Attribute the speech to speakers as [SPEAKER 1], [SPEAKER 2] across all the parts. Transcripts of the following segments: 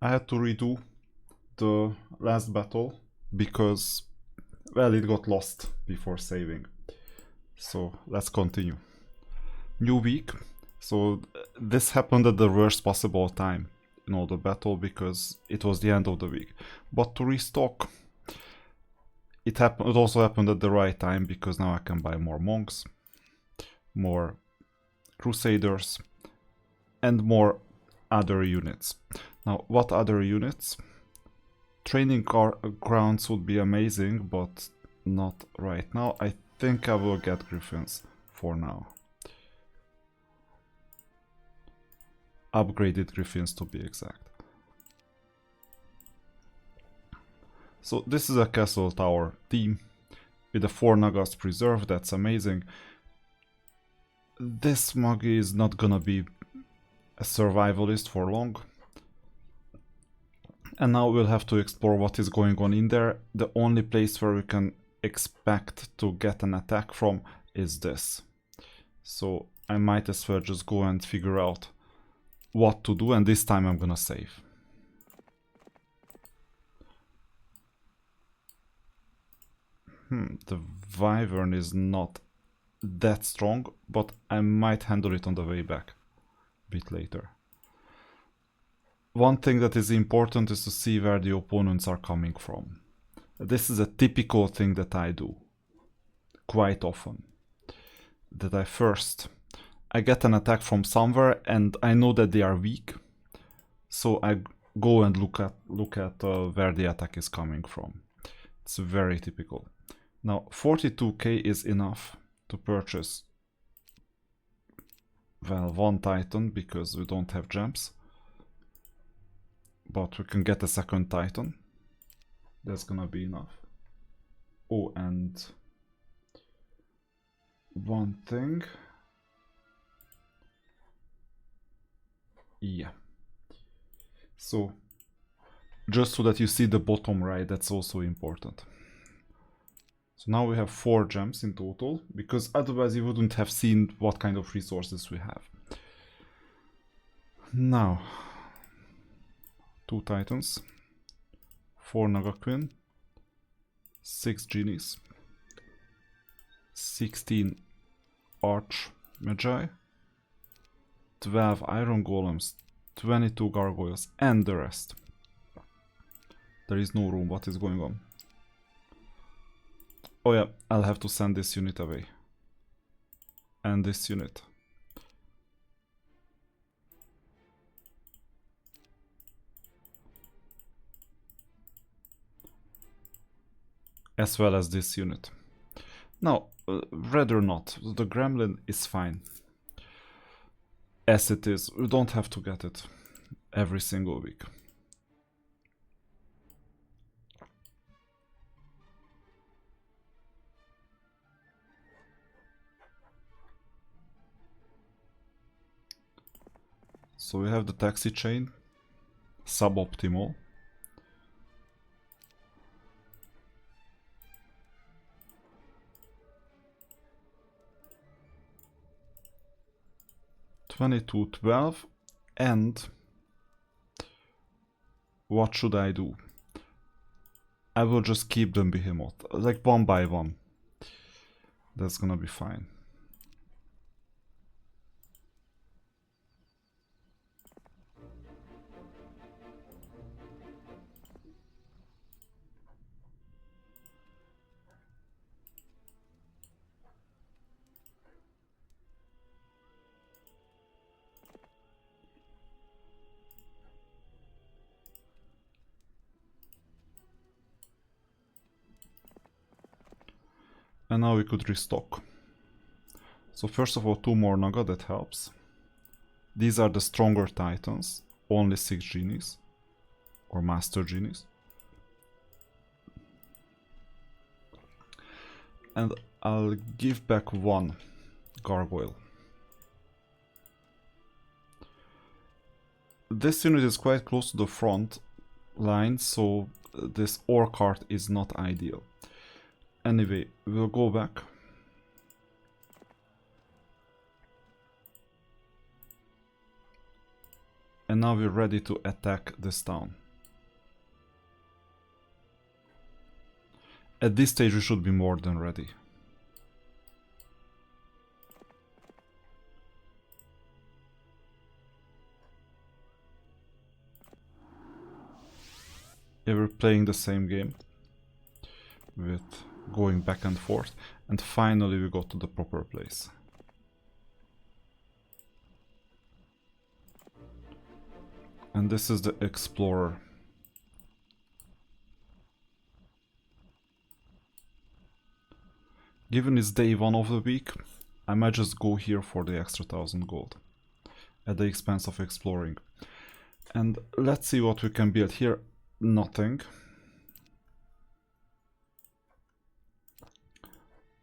[SPEAKER 1] I had to redo the last battle because, well, it got lost before saving. So let's continue. New week. So this happened at the worst possible time, the battle, because it was the end of the week. But to restock, it also happened at the right time because now I can buy more monks, more crusaders, and more other units. Now, what other units? Training grounds would be amazing, but not right now. I think I will get griffins for now. Upgraded griffins to be exact. So this is a castle tower team with the 4 Nagas preserved. That's amazing. This Magi is not gonna be a survivalist for long. And now we'll have to explore what is going on in there. The only place where we can expect to get an attack from is this. So I might as well just go and figure out what to do, and this time I'm gonna save. The Wyvern is not that strong, but I might handle it on the way back a bit later. One thing that is important is to see where the opponents are coming from. This is a typical thing that I do quite often. That I get an attack from somewhere and I know that they are weak, so I go and look at where the attack is coming from. It's very typical. Now 42k is enough to purchase, well, 1 Titan because we don't have gems, but we can get a 2nd Titan. That's gonna be enough. Oh, and one thing. Yeah. So, just so that you see the bottom right, that's also important. So now we have 4 gems in total, because otherwise you wouldn't have seen what kind of resources we have. Now, 2 Titans, 4 Nagaquin, 6 Genies, 16 Arch Magi, 12 Iron Golems, 22 Gargoyles, and the rest. There is no room. What is going on? Oh yeah, I'll have to send this unit away. And this unit. As well as this unit. Now, rather not. The Gremlin is fine. As it is. We don't have to get it every single week. So we have the taxi chain, suboptimal. $22.12, and what should I do? I will just keep them behemoth, like 1 by 1. That's gonna be fine. And now we could restock. So first of all, 2 more Naga, that helps. These are the stronger Titans, only 6 Genies, or Master Genies. And I'll give back 1 Gargoyle. This unit is quite close to the front line, so this ore cart is not ideal. Anyway, we'll go back. And now we're ready to attack this town. At this stage we should be more than ready. Yeah, we're playing the same game with going back and forth, and finally we got to the proper place. And this is the Explorer. Given it's day 1 of the week, I might just go here for the extra 1000 gold at the expense of exploring. And let's see what we can build here. Nothing.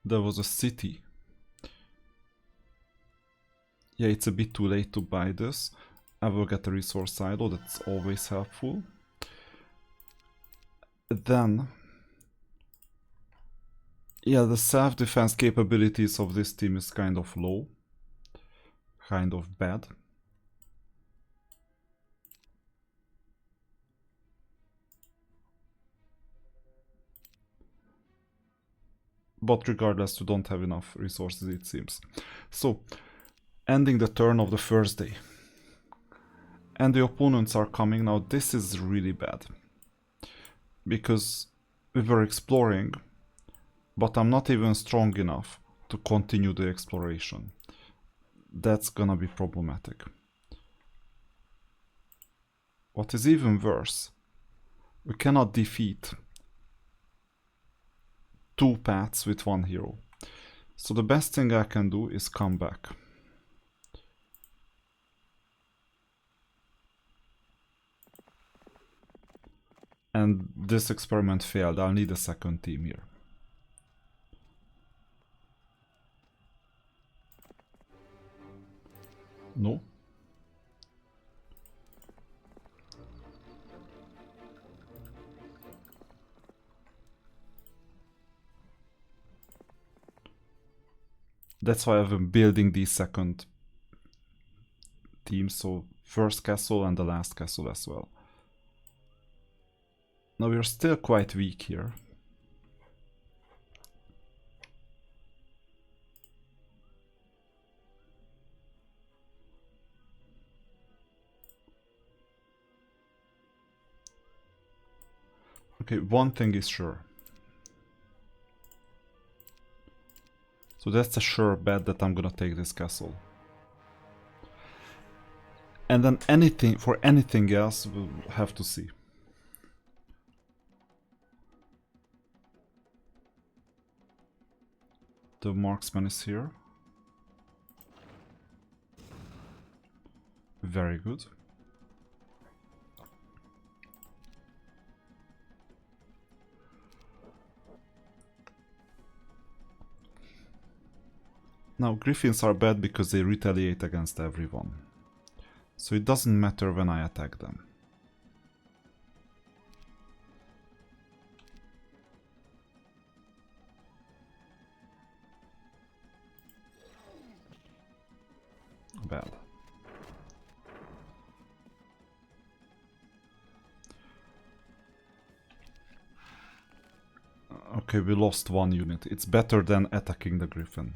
[SPEAKER 1] There was a city. Yeah, it's a bit too late to buy this. I will get a resource silo, that's always helpful. Then, yeah, the self-defense capabilities of this team is kind of low. Kind of bad. But regardless, you don't have enough resources, it seems. So, ending the turn of the first day. And the opponents are coming now. This is really bad. Because we were exploring, but I'm not even strong enough to continue the exploration. That's gonna be problematic. What is even worse, we cannot defeat 2 paths with 1 hero. So the best thing I can do is come back. And this experiment failed. I'll need a second team here. No. That's why I've been building the second team, so first castle and the last castle as well. Now we're still quite weak here. Okay, one thing is sure. So that's a sure bet that I'm gonna take this castle. And then for anything else, we'll have to see. The marksman is here. Very good. Now, griffins are bad because they retaliate against everyone. So it doesn't matter when I attack them. Bad. Okay, we lost 1 unit. It's better than attacking the griffin.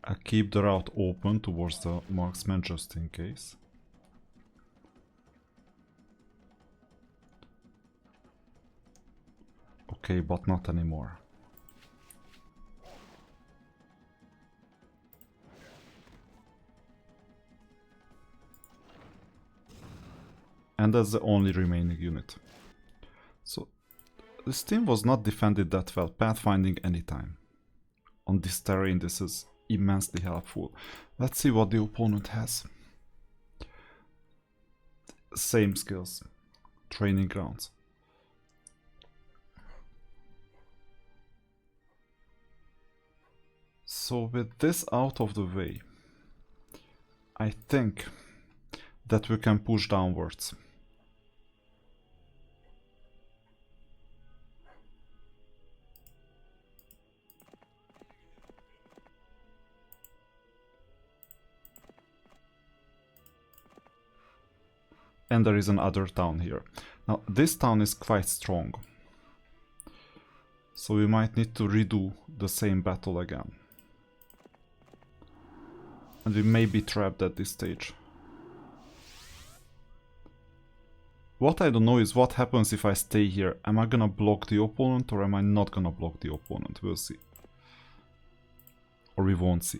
[SPEAKER 1] I keep the route open towards the marksman just in case. Okay, but not anymore. And that's the only remaining unit. So this team was not defended that well, pathfinding anytime. On this terrain this is immensely helpful. Let's see what the opponent has. Same skills. Training grounds. So with this out of the way, I think that we can push downwards. And there is another town here. Now this town is quite strong, so we might need to redo the same battle again. And we may be trapped at this stage. What I don't know is what happens if I stay here. Am I gonna block the opponent or am I not gonna block the opponent? We'll see. Or we won't see.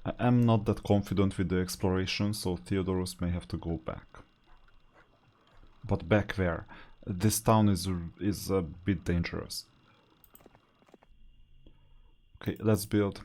[SPEAKER 1] I am not that confident with the exploration, so Theodorus may have to go back. But back where? This town is a bit dangerous. Okay, let's build.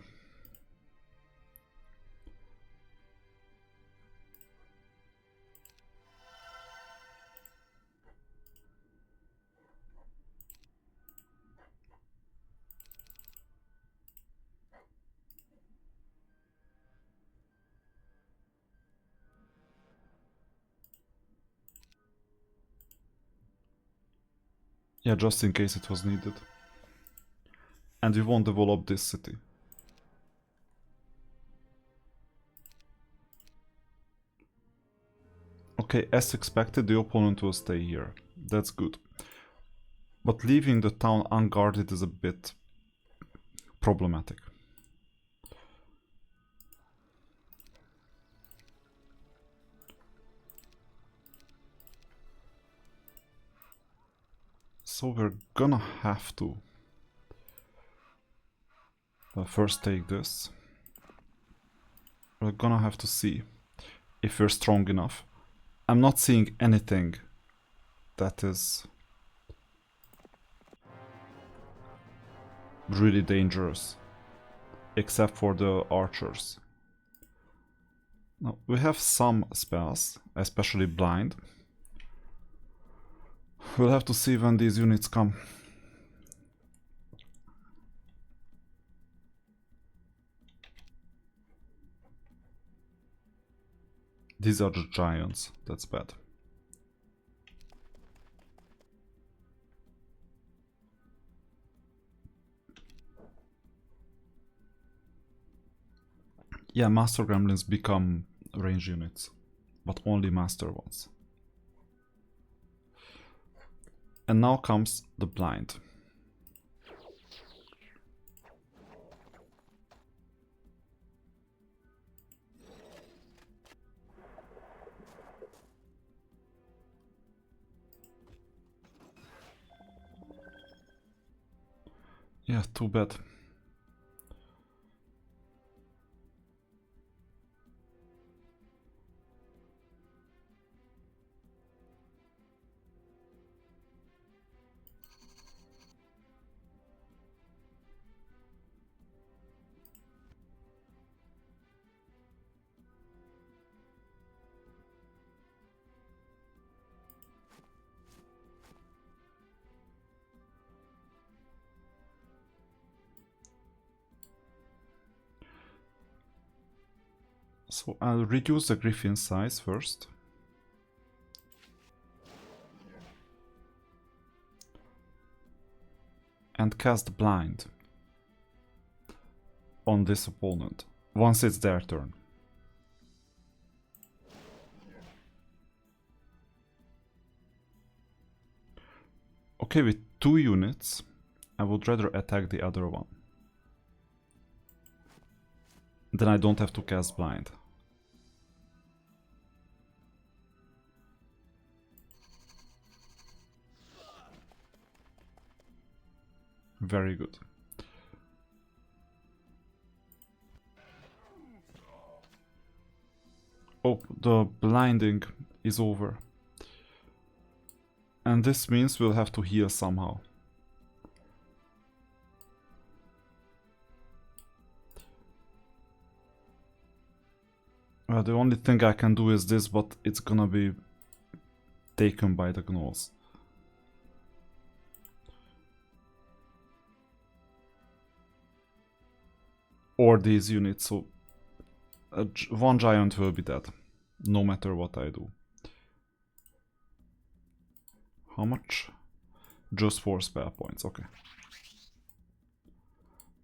[SPEAKER 1] Yeah, just in case it was needed. And we won't develop this city. Okay, as expected, the opponent will stay here. That's good. But leaving the town unguarded is a bit problematic. So we're gonna have to first take this. We're gonna have to see if we're strong enough. I'm not seeing anything that is really dangerous, except for the archers. Now, we have some spells, especially blind. We'll have to see when these units come. These are the giants, that's bad. Yeah, master gremlins become range units, but only master ones. And now comes the blind. Yeah, too bad. So I'll reduce the griffin size first. And cast blind on this opponent once it's their turn. Okay, with 2 units, I would rather attack the other one. Then I don't have to cast blind. Very good. Oh, the blinding is over. And this means we'll have to heal somehow. The only thing I can do is this, but it's gonna be taken by the gnolls. Or these units, so one giant will be dead, no matter what I do. How much? Just 4 spell points, okay.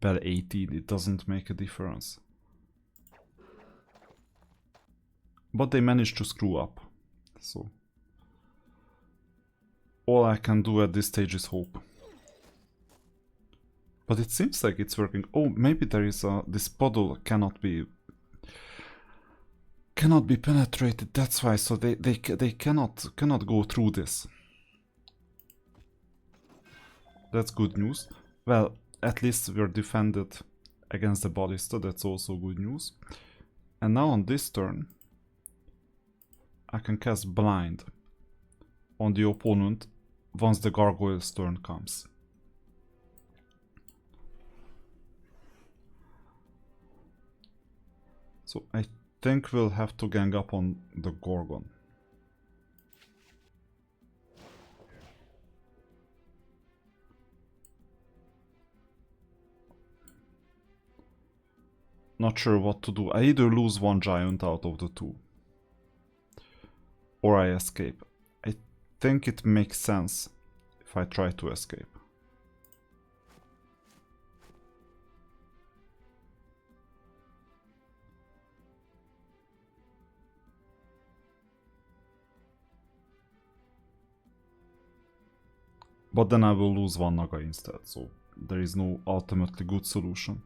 [SPEAKER 1] Well, 18, it doesn't make a difference. But they managed to screw up, so... all I can do at this stage is hope. But it seems like it's working. Oh, maybe there is a... this puddle cannot be penetrated, that's why, so they cannot go through this. That's good news. Well, at least we're defended against the ballista, that's also good news. And now on this turn, I can cast Blind on the opponent once the gargoyle's turn comes. So I think we'll have to gang up on the Gorgon. Not sure what to do. I either lose one giant out of the two, or I escape. I think it makes sense if I try to escape. But then I will lose one Naga instead, so there is no ultimately good solution.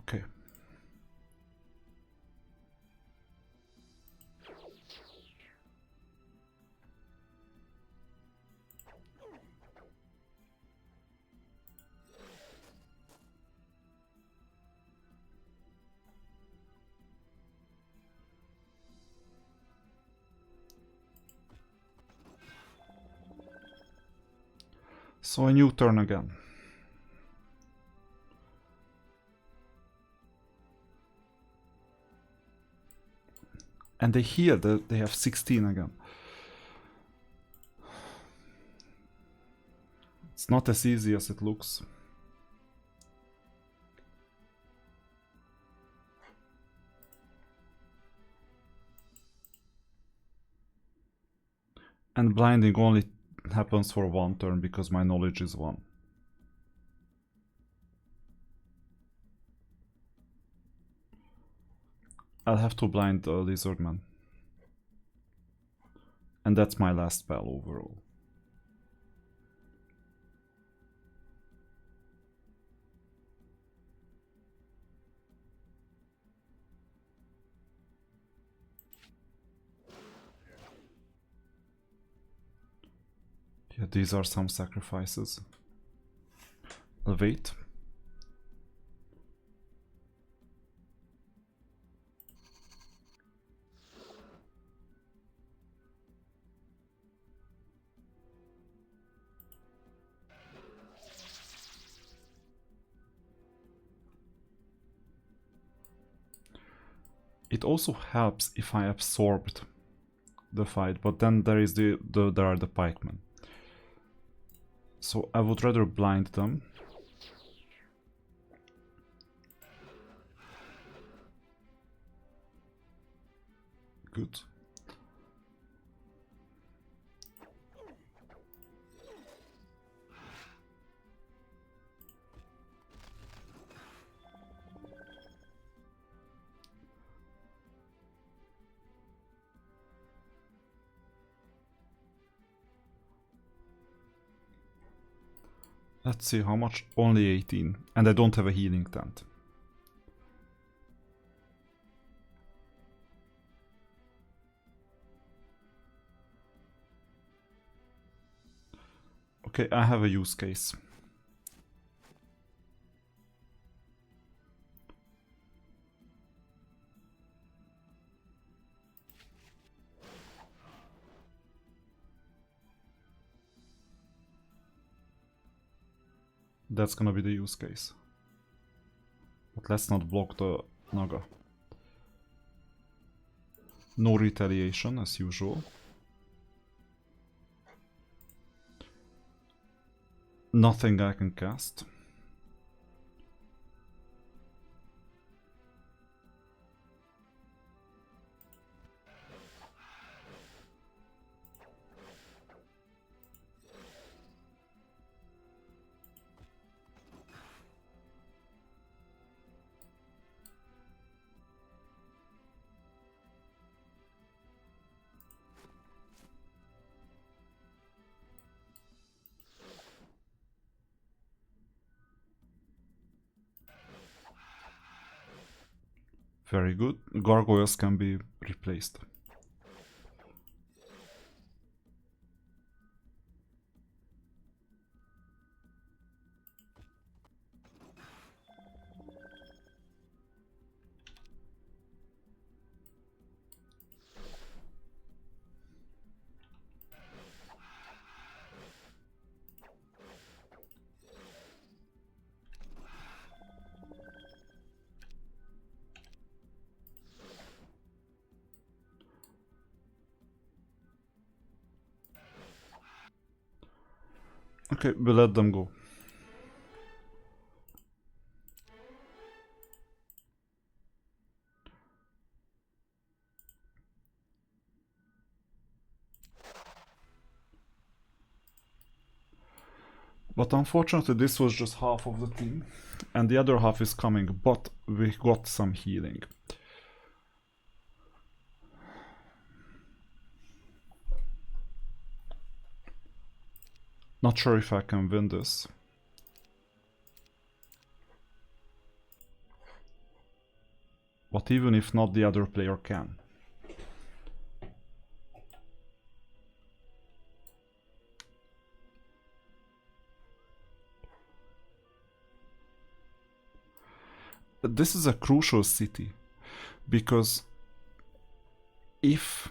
[SPEAKER 1] Okay. So a new turn again. And they heal, they have 16 again. It's not as easy as it looks. And blinding only happens for one turn because my knowledge is 1. I'll have to blind the Lizardman. And that's my last spell overall. Yeah, these are some sacrifices. I'll wait. It also helps if I absorbed the fight, but then there is there are the pikemen. So I would rather blind them. Good. Let's see how much. Only 18. And I don't have a healing tent. Okay, I have a use case. That's gonna be the use case. But let's not block the Naga. No retaliation as usual. Nothing I can cast. Very good. Gargoyles can be replaced. Okay, we'll let them go. But unfortunately this was just half of the team, and the other half is coming, but we got some healing. Not sure if I can win this. But even if not, the other player can. This is a crucial city, because if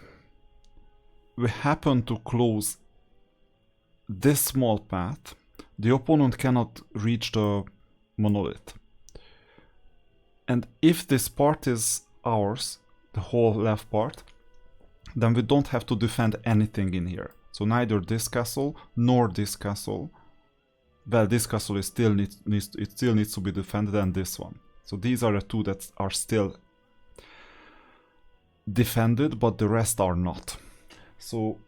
[SPEAKER 1] we happen to close this small path, the opponent cannot reach the monolith. And if this part is ours, the whole left part, then we don't have to defend anything in here. So neither this castle nor this castle. Well, this castle is still needs to be defended, and this one. So these are the two that are still defended, but the rest are not. So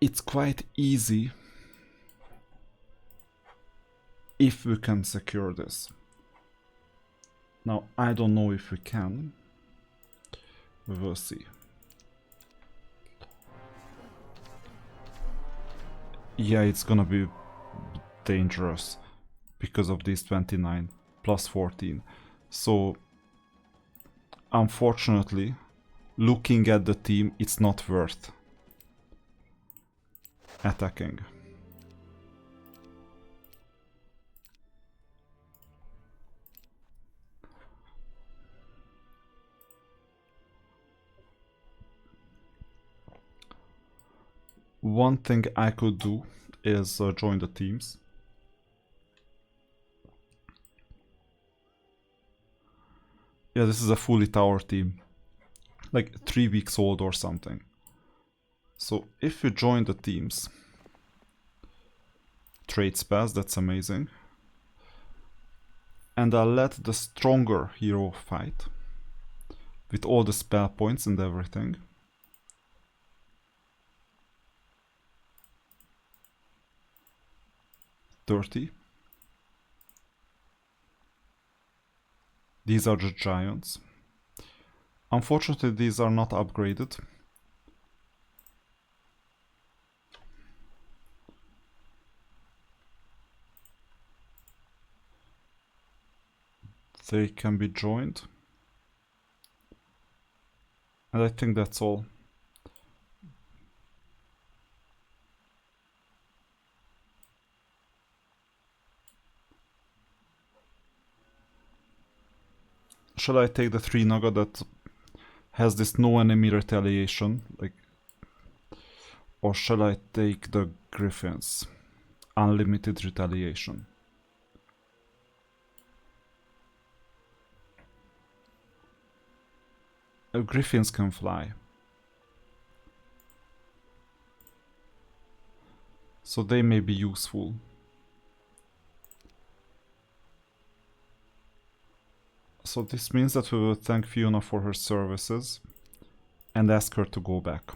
[SPEAKER 1] it's quite easy if we can secure this. Now, I don't know if we can. We will see. Yeah, it's gonna be dangerous because of these 29 plus 14. So, unfortunately, looking at the team, it's not worth attacking. One thing I could do is join the teams. Yeah, this is a fully tower team, like 3 weeks old or something. So if you join the teams, trade spells, that's amazing. And I'll let the stronger hero fight with all the spell points and everything. These are the giants. Unfortunately, these are not upgraded. They can be joined. And I think that's all. Shall I take the 3 Naga that has this no enemy retaliation, like, or shall I take the Griffins? Unlimited retaliation. Griffins can fly. So they may be useful. So this means that we will thank Fiona for her services and ask her to go back.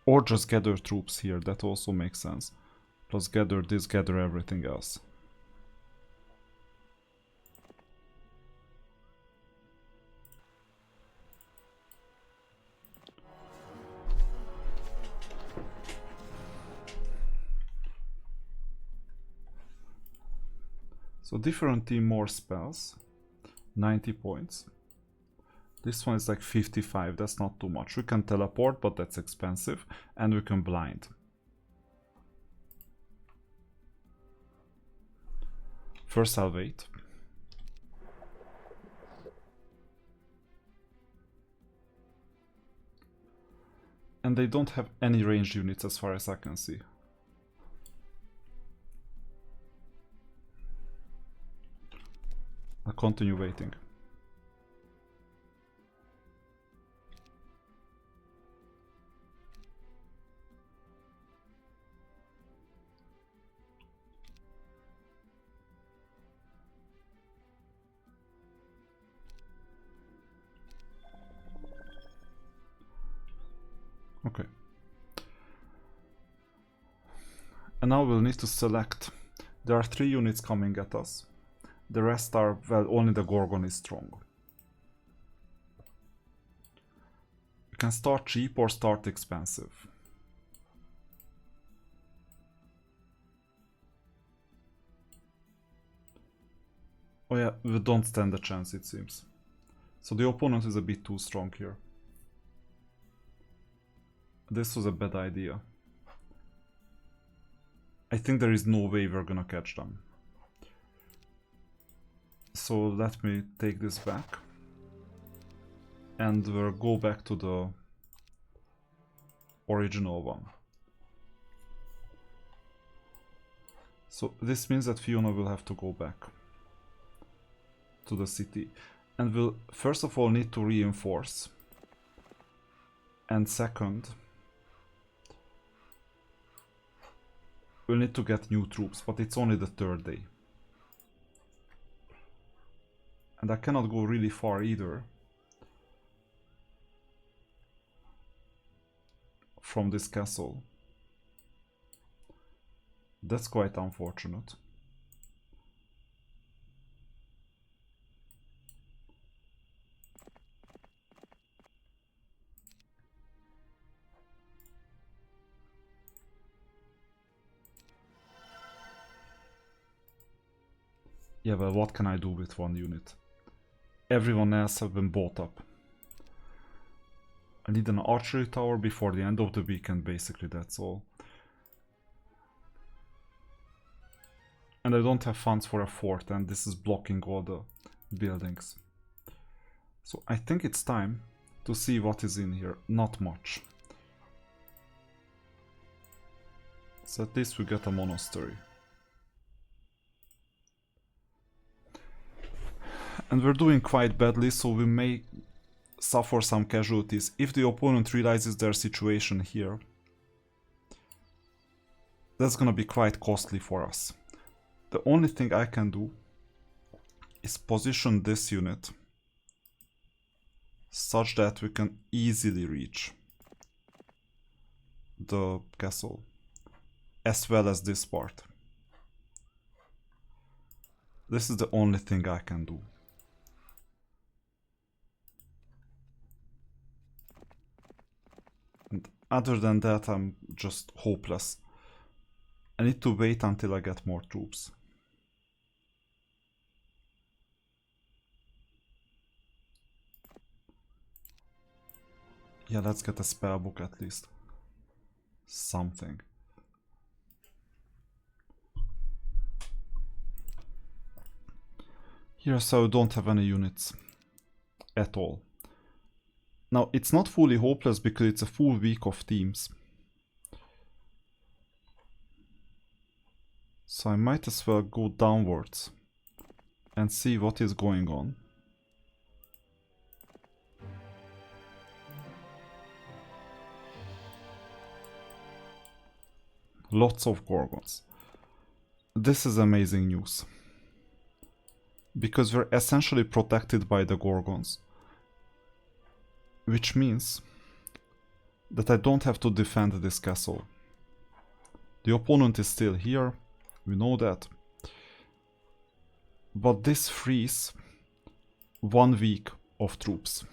[SPEAKER 1] Or just gather troops here, that also makes sense. Plus gather this, gather everything else. So different team, more spells. 90 points. This one is like 55, that's not too much. We can teleport, but that's expensive. And we can blind. First I'll wait. And they don't have any ranged units as far as I can see. I'll continue waiting. Okay. And now we'll need to select. There are 3 units coming at us. The rest are, well, only the Gorgon is strong. You can start cheap or start expensive. Oh yeah, we don't stand a chance, it seems. So the opponent is a bit too strong here. This was a bad idea. I think there is no way we're gonna catch them. So let me take this back. And we'll go back to the original one. So this means that Fiona will have to go back to the city. And we'll first of all need to reinforce. And second, we'll need to get new troops, but it's only the 3rd day. And I cannot go really far either from this castle. That's quite unfortunate. Yeah, well, what can I do with 1 unit? Everyone else have been bought up. I need an archery tower before the end of the weekend, basically, that's all. And I don't have funds for a fort, and this is blocking all the buildings. So I think it's time to see what is in here. Not much. So at least we get a monastery. And we're doing quite badly, so we may suffer some casualties. If the opponent realizes their situation here, that's gonna be quite costly for us. The only thing I can do is position this unit such that we can easily reach the castle, as well as this part. This is the only thing I can do. And other than that, I'm just hopeless. I need to wait until I get more troops. Yeah, let's get a spell book at least. Something. Here, so I don't have any units at all. Now, it's not fully hopeless because it's a full week of teams. So I might as well go downwards and see what is going on. Lots of Gorgons. This is amazing news. Because we're essentially protected by the Gorgons. Which means that I don't have to defend this castle. The opponent is still here, we know that. But this frees 1 week of troops.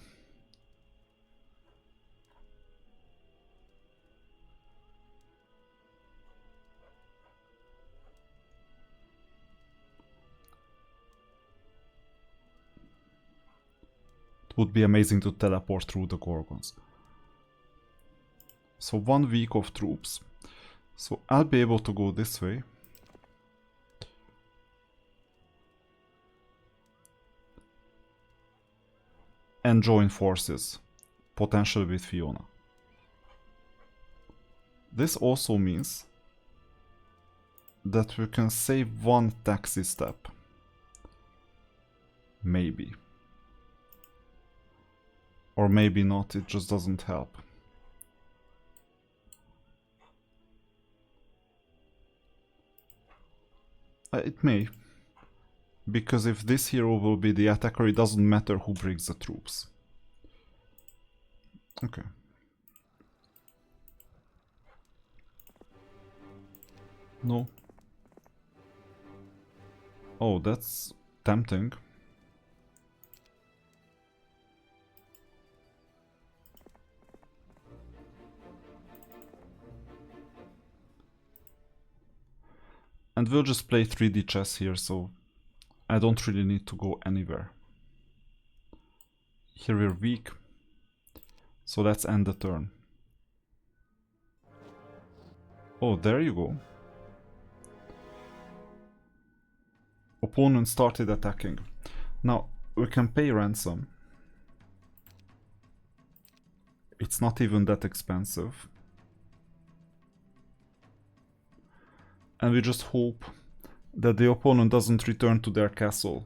[SPEAKER 1] It would be amazing to teleport through the Gorgons. So 1 week of troops. So I'll be able to go this way. And join forces, potentially with Fiona. This also means that we can save 1 taxi step. Maybe. Or maybe not, it just doesn't help. It may. Because if this hero will be the attacker, it doesn't matter who brings the troops. Okay. No. Oh, that's tempting. And we'll just play 3D chess here, so I don't really need to go anywhere. Here we're weak, so let's end the turn. Oh, there you go. Opponent started attacking. Now, we can pay ransom. It's not even that expensive. And we just hope that the opponent doesn't return to their castle.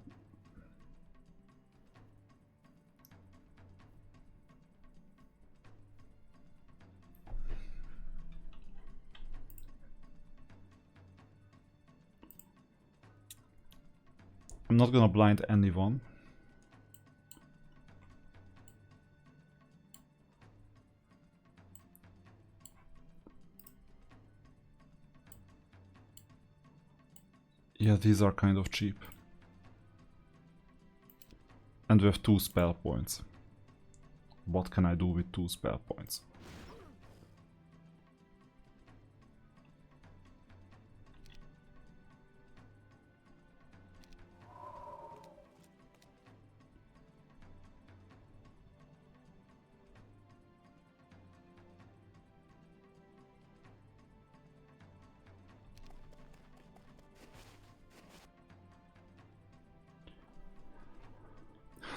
[SPEAKER 1] I'm not gonna blind anyone. Yeah, these are kind of cheap. And we have 2 spell points. What can I do with 2 spell points?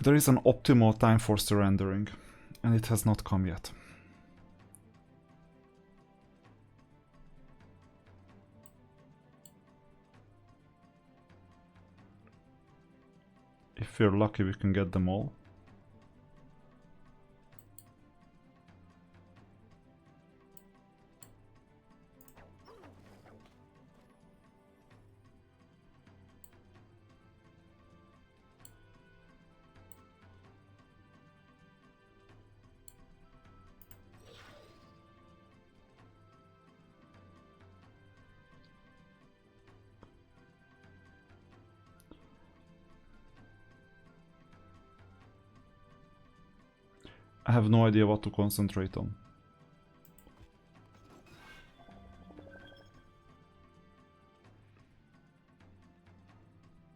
[SPEAKER 1] There is an optimal time for surrendering, and it has not come yet. If we're lucky, we can get them all. I have no idea what to concentrate on.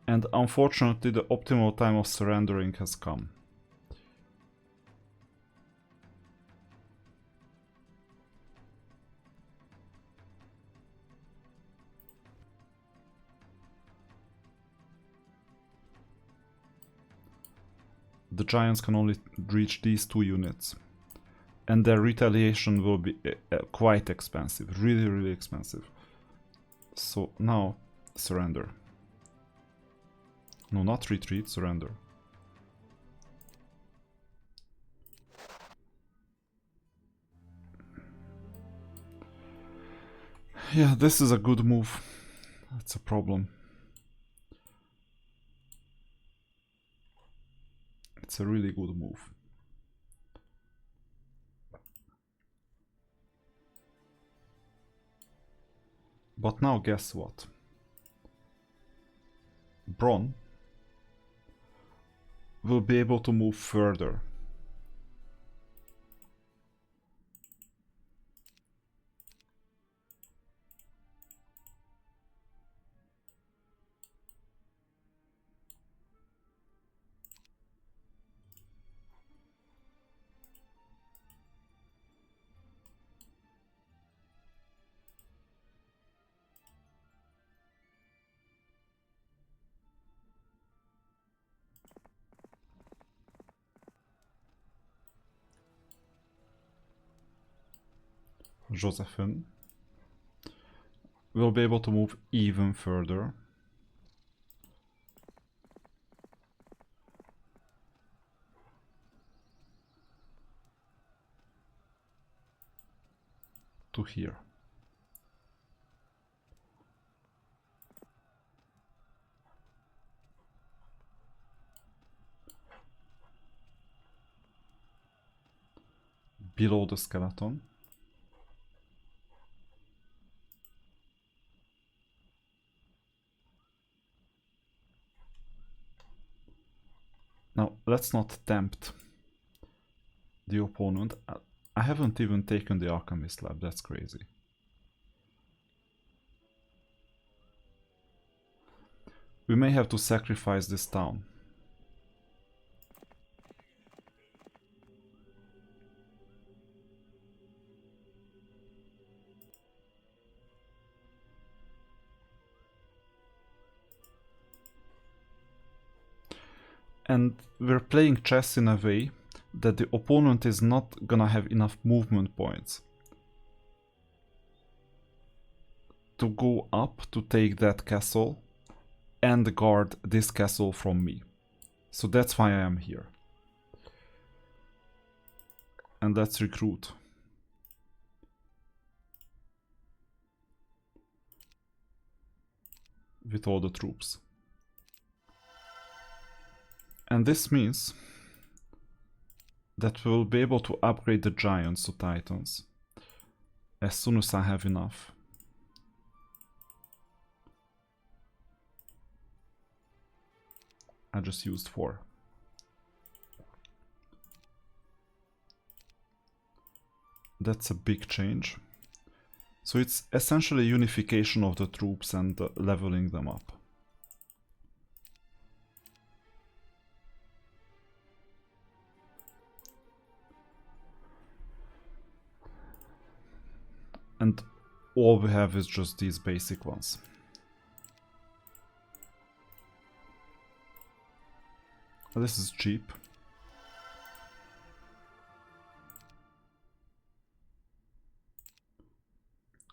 [SPEAKER 1] And unfortunately, the optimal time of surrendering has come. The giants can only reach these 2 units. and their retaliation will be quite expensive, really, really expensive. So now, surrender. No, not retreat, surrender. Yeah, this is a good move. That's a problem. It's a really good move. But now guess what? Bronn will be able to move further. Josephine will be able to move even further. To here. Below the skeleton. Now, let's not tempt the opponent. I haven't even taken the Alchemist Lab, that's crazy. We may have to sacrifice this town. And we're playing chess in a way that the opponent is not gonna have enough movement points to go up to take that castle and guard this castle from me. So that's why I am here. And let's recruit. With all the troops. And this means that we'll be able to upgrade the giants to titans as soon as I have enough. I just used 4. That's a big change. So it's essentially unification of the troops and leveling them up. And all we have is just these basic ones. This is cheap.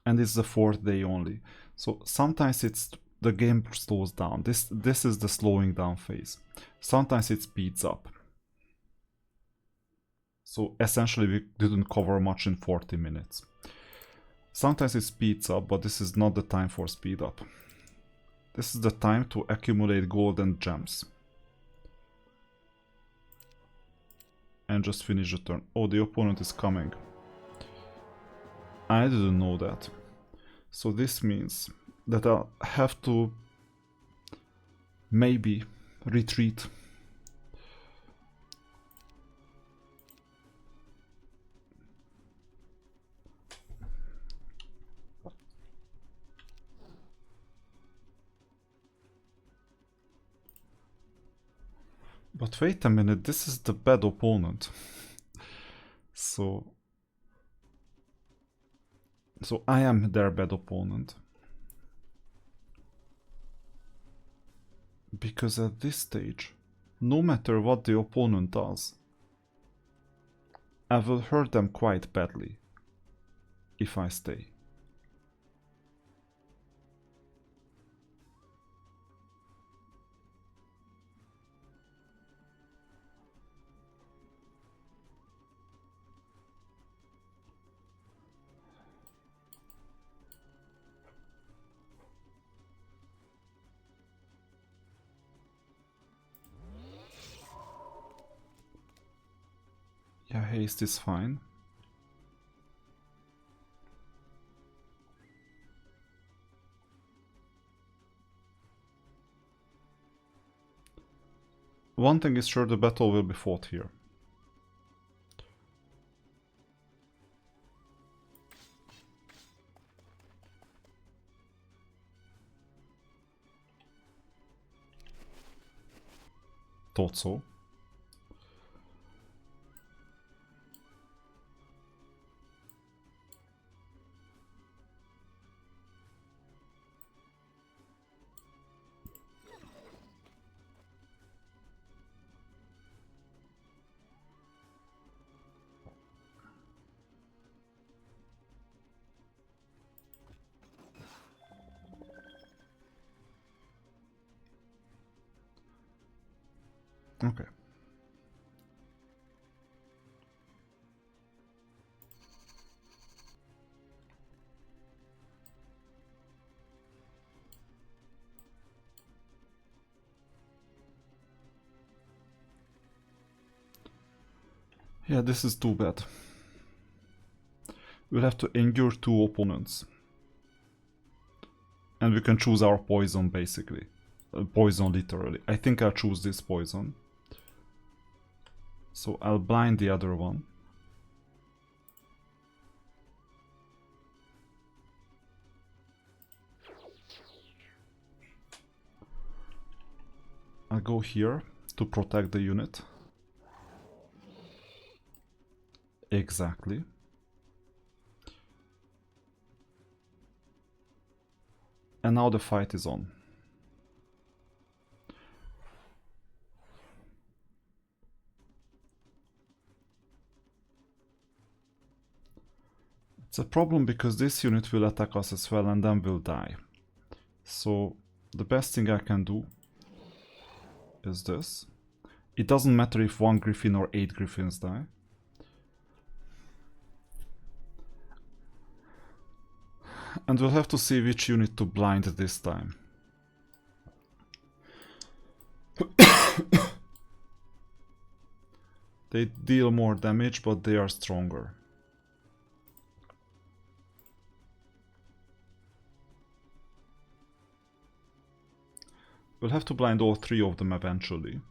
[SPEAKER 1] And it's the 4th day only. So sometimes it's the game slows down. This is the slowing down phase. Sometimes it speeds up. So essentially we didn't cover much in 40 minutes. Sometimes it speeds up, but this is not the time for speed up. This is the time to accumulate gold and gems. And just finish the turn. Oh, the opponent is coming. I didn't know that. So this means that I'll have to maybe retreat. But wait a minute, this is the bad opponent. So I am their bad opponent. Because at this stage, no matter what the opponent does, I will hurt them quite badly if I stay. Yeah, haste is fine. One thing is sure, the battle will be fought here. Thought so. Okay. Yeah, this is too bad. We'll have to endure 2 opponents. And we can choose our poison, basically. Poison, literally. I think I'll choose this poison. So I'll blind the other one. I'll go here to protect the unit. Exactly. And now the fight is on. It's a problem because this unit will attack us as well and then we'll die. So the best thing I can do is this. It doesn't matter if 1 Griffin or 8 Griffins die. And we'll have to see which unit to blind this time. They deal more damage, but they are stronger. We'll have to blind all 3 of them eventually.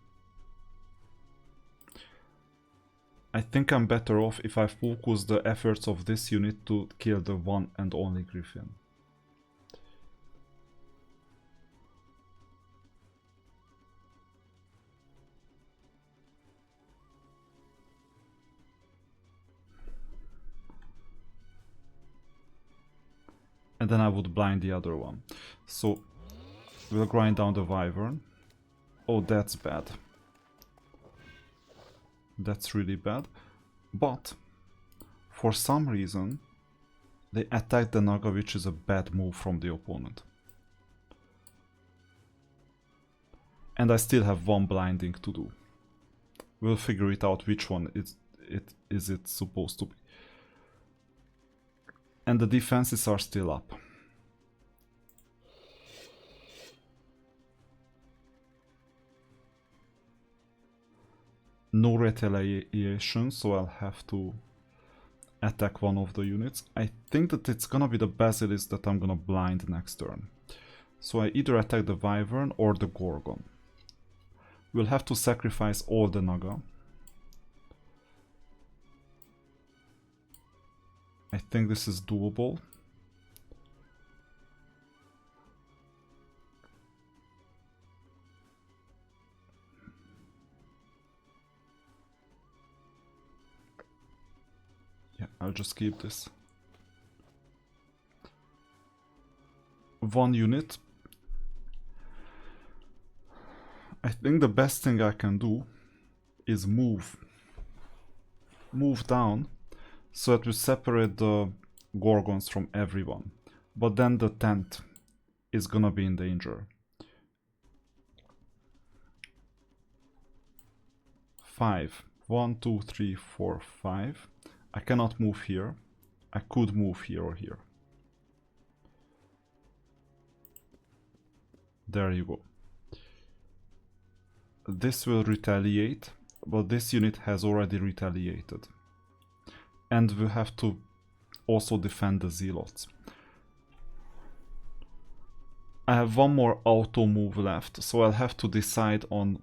[SPEAKER 1] I think I'm better off if I focus the efforts of this unit to kill the one and only Griffin. And then I would blind the other one. So we'll grind down the Wyvern. Oh, that's bad. That's really bad. But for some reason they attacked the Naga, which is a bad move from the opponent. And I still have 1 blinding to do. We'll figure it out which one is it supposed to be. And the defenses are still up. No retaliation, so I'll have to attack one of the units. I think that it's gonna be the Basilisk that I'm gonna blind next turn. So I either attack the Wyvern or the Gorgon. We'll have to sacrifice all the Naga. I think this is doable. Yeah, I'll just keep this. 1 unit. I think the best thing I can do is move move down so that we separate the Gorgons from everyone. But then the tent is gonna be in danger. 5. 1, 2, 3, 4, 5. I cannot move here. I could move here or here. There you go. This will retaliate, but this unit has already retaliated. And we have to also defend the Zealots. I have one more auto move left, so I'll have to decide on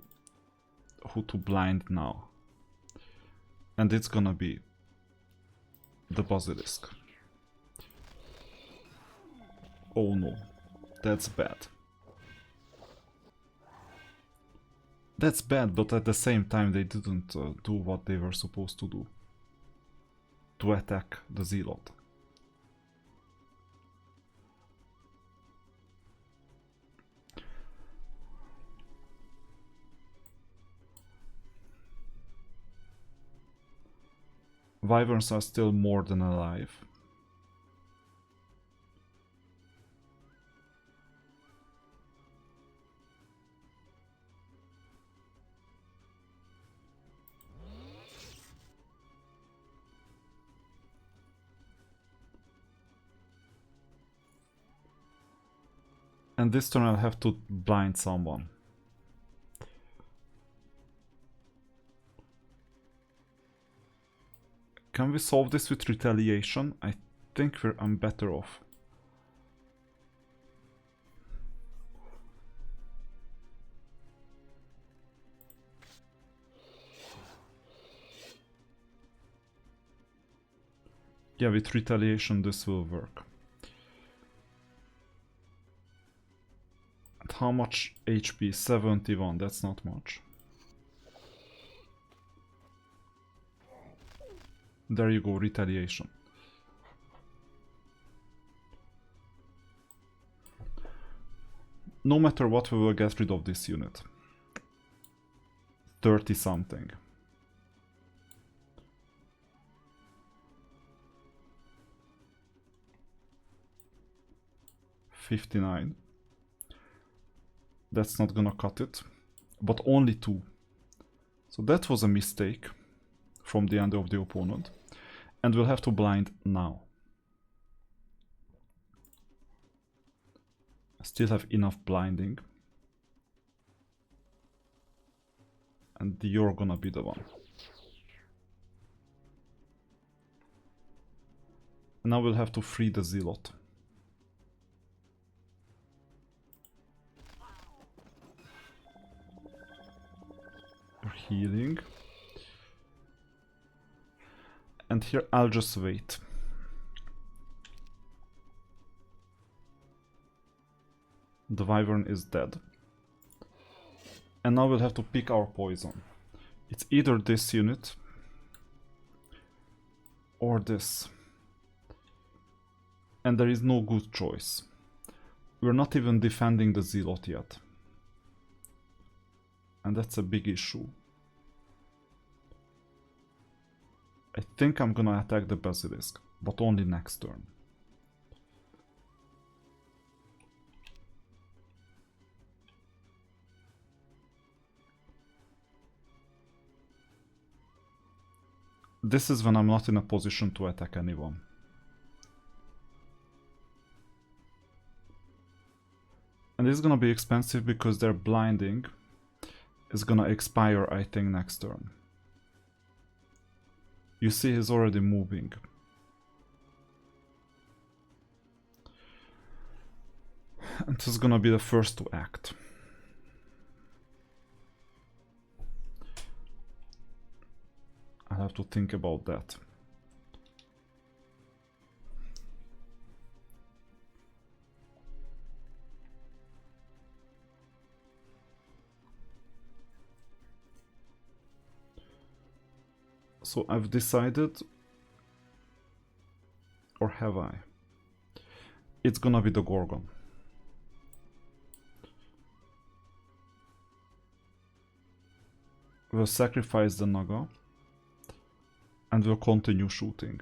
[SPEAKER 1] who to blind now. And it's gonna be the Basilisk. Oh no, that's bad. That's bad, but at the same time they didn't do what they were supposed to do. To attack the Zealot. Wyverns are still more than alive. And this turn I'll have to blind someone. Can we solve this with retaliation? I think I'm better off. Yeah, with retaliation this will work. And how much HP? 71, that's not much. There you go, retaliation. No matter what, we will get rid of this unit. 30 something. $59. That's not gonna cut it, but only 2. So that was a mistake from the end of the opponent. And we'll have to blind now. I still have enough blinding. And you're gonna be the one. And now we'll have to free the Zealot. You're healing. And here I'll just wait. The Wyvern is dead. And now we'll have to pick our poison. It's either this unit or this. And there is no good choice. We're not even defending the Zealot yet. And that's a big issue. I think I'm gonna attack the Basilisk, but only next turn. This is when I'm not in a position to attack anyone. And this is gonna be expensive because their blinding is gonna expire, I think, next turn. You see he's already moving. And this is gonna be the first to act. I'll have to think about that. So I've decided, or have I? It's gonna be the Gorgon. We'll sacrifice the Naga, and will continue shooting.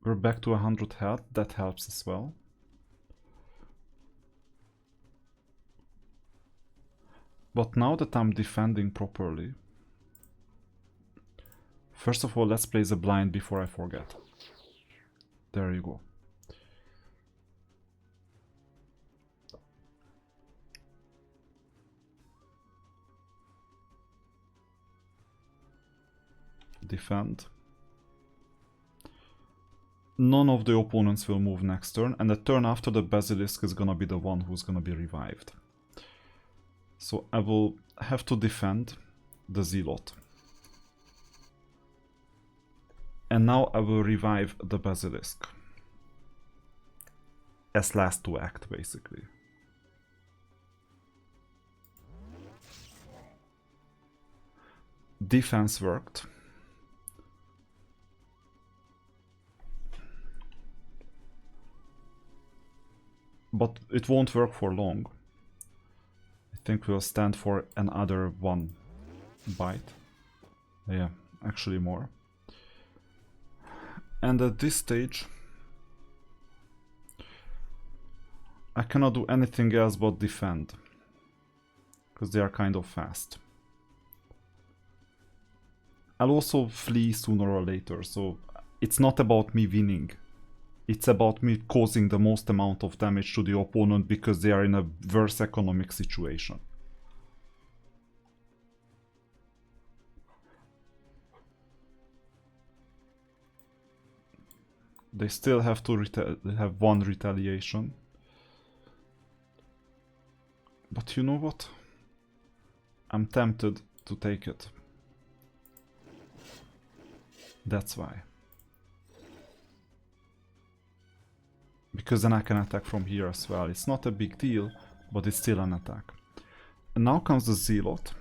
[SPEAKER 1] We're back to 100 health, that helps as well. But now that I'm defending properly, first of all, let's place a blind before I forget. There you go. Defend. None of the opponents will move next turn, and the turn after the Basilisk is gonna be the one who's gonna be revived. So I will have to defend the Zealot. And now I will revive the Basilisk. As last to act, basically. Defense worked. But it won't work for long. I think we'll stand for another one bite. Yeah, actually more. And at this stage, I cannot do anything else but defend. Because they are kind of fast. I'll also flee sooner or later, so it's not about me winning. It's about me causing the most amount of damage to the opponent because they are in a worse economic situation. They still have to have one retaliation. But you know what? I'm tempted to take it. That's why. Because then I can attack from here as well. It's not a big deal, but it's still an attack. And now comes the Zealot.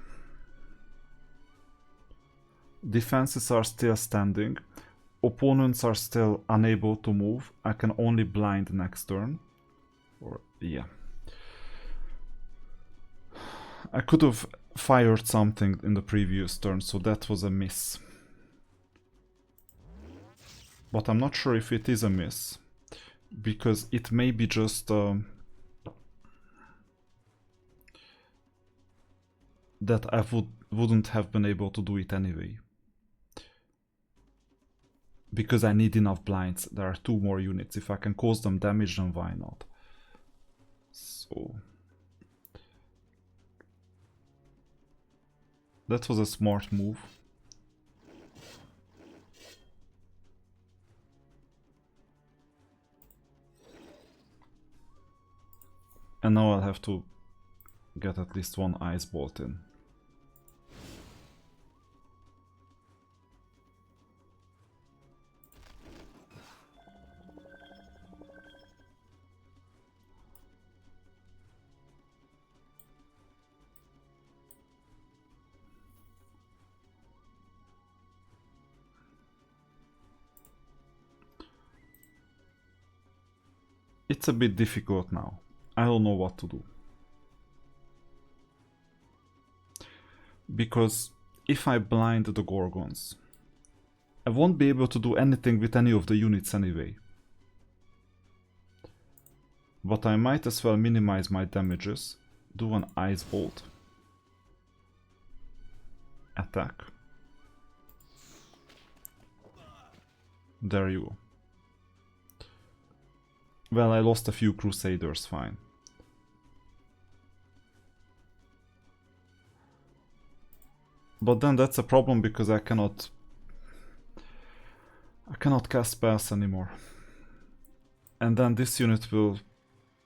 [SPEAKER 1] Defenses are still standing. Opponents are still unable to move. I can only blind next turn. Or, yeah. I could have fired something in the previous turn, so that was a miss. But I'm not sure if it is a miss. Because it may be just that I wouldn't have been able to do it anyway. Because I need enough blinds. There are 2 more units. If I can cause them damage, then why not? So that was a smart move. And now I'll have to get at least one Ice Bolt in. It's a bit difficult now. I don't know what to do. Because if I blind the Gorgons, I won't be able to do anything with any of the units anyway. But I might as well minimize my damages, do an Ice Bolt, attack. There you go. Well, I lost a few Crusaders, fine. But then that's a problem because I cannot cast spells anymore. And then this unit will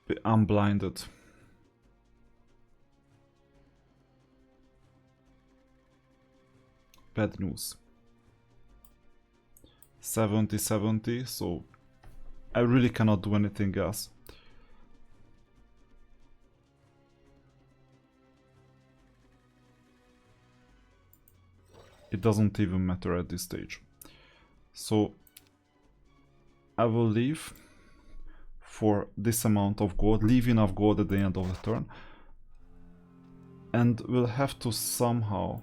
[SPEAKER 1] be unblinded. Bad news. 70-70, so I really cannot do anything else. It doesn't even matter at this stage. So I will leave for this amount of gold, leave enough gold at the end of the turn, and we'll have to somehow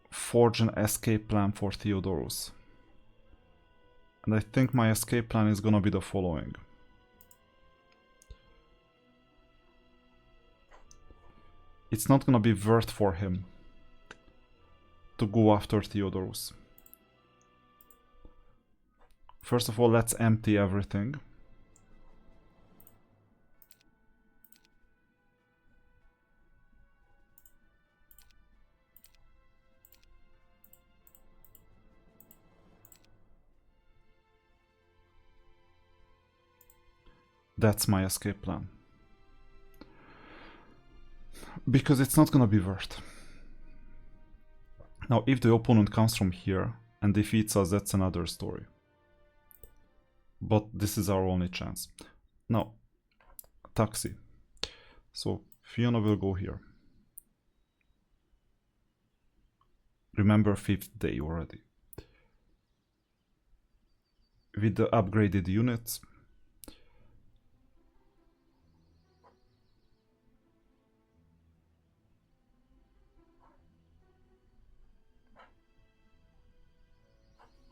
[SPEAKER 1] forge an escape plan for Theodorus. And I think my escape plan is gonna be the following. It's not gonna be worth for him to go after Theodorus. First of all, let's empty everything. That's my escape plan. Because it's not gonna be worth. Now, if the opponent comes from here and defeats us, that's another story. But this is our only chance. Now, Taxi. So, Fiona will go here. Remember 5th day already. With the upgraded units,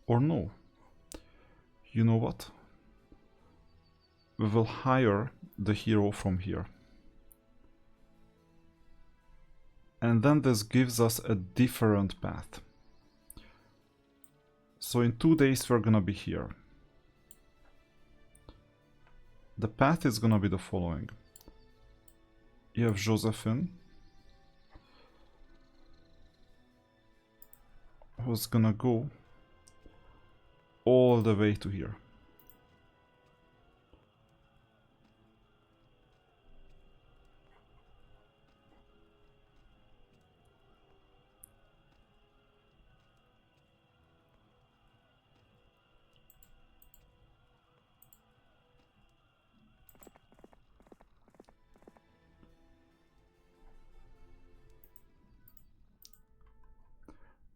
[SPEAKER 1] or no, you know what? We will hire the hero from here. And then this gives us a different path. So in 2 days we're gonna be here. The path is gonna be the following. You have Josephine, who's gonna go all the way to here.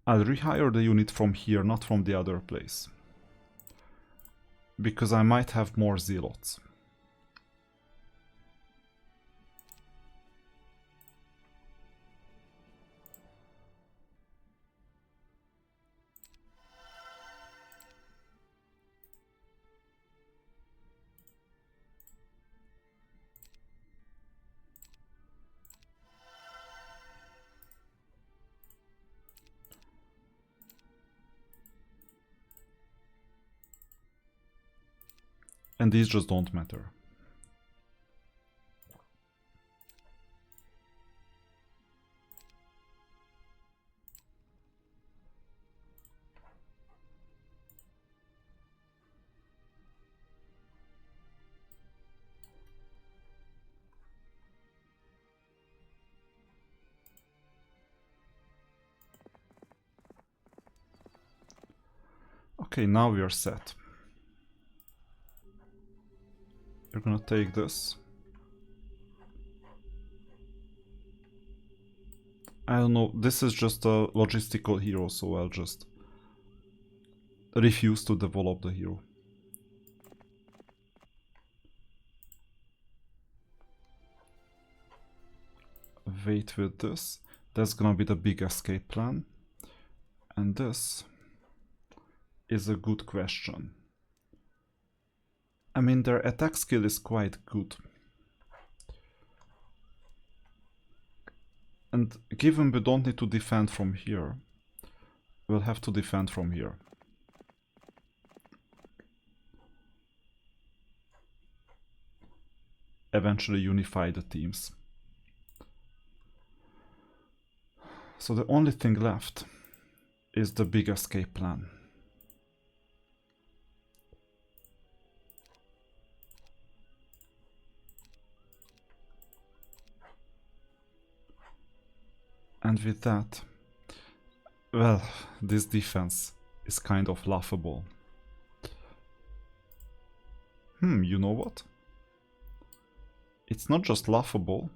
[SPEAKER 1] I'll rehire the unit from here, not from the other place. Because I might have more zealots. And these just don't matter. Okay, now we are set. You're gonna take this. I don't know, this is just a logistical hero, so I'll just refuse to develop the hero. Wait with this. That's gonna be the big escape plan. And this is a good question. I mean, their attack skill is quite good. And given we don't need to defend from here, we'll have to defend from here. Eventually unify the teams. So the only thing left is the big escape plan. And with that, well, this defense is kind of laughable. You know what? It's not just laughable,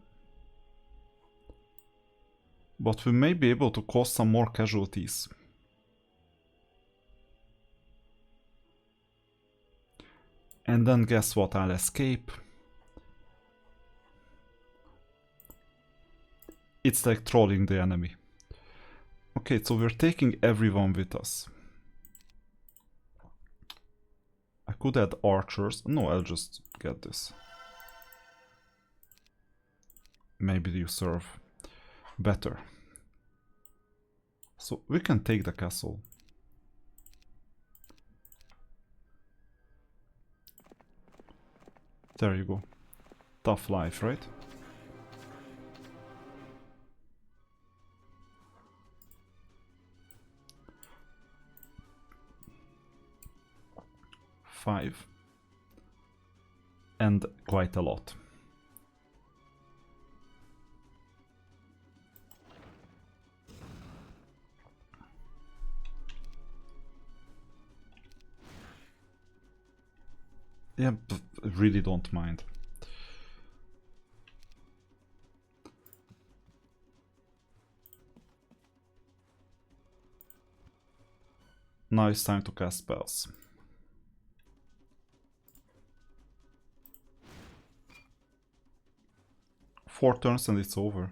[SPEAKER 1] but we may be able to cause some more casualties. And then guess what? I'll escape. It's like trolling the enemy. Okay, so we're taking everyone with us. I could add archers. No, I'll just get this. Maybe you serve better. So we can take the castle. There you go. Tough life, right? Five. And quite a lot. Yeah, I really don't mind. Now it's time to cast spells. Four turns and it's over.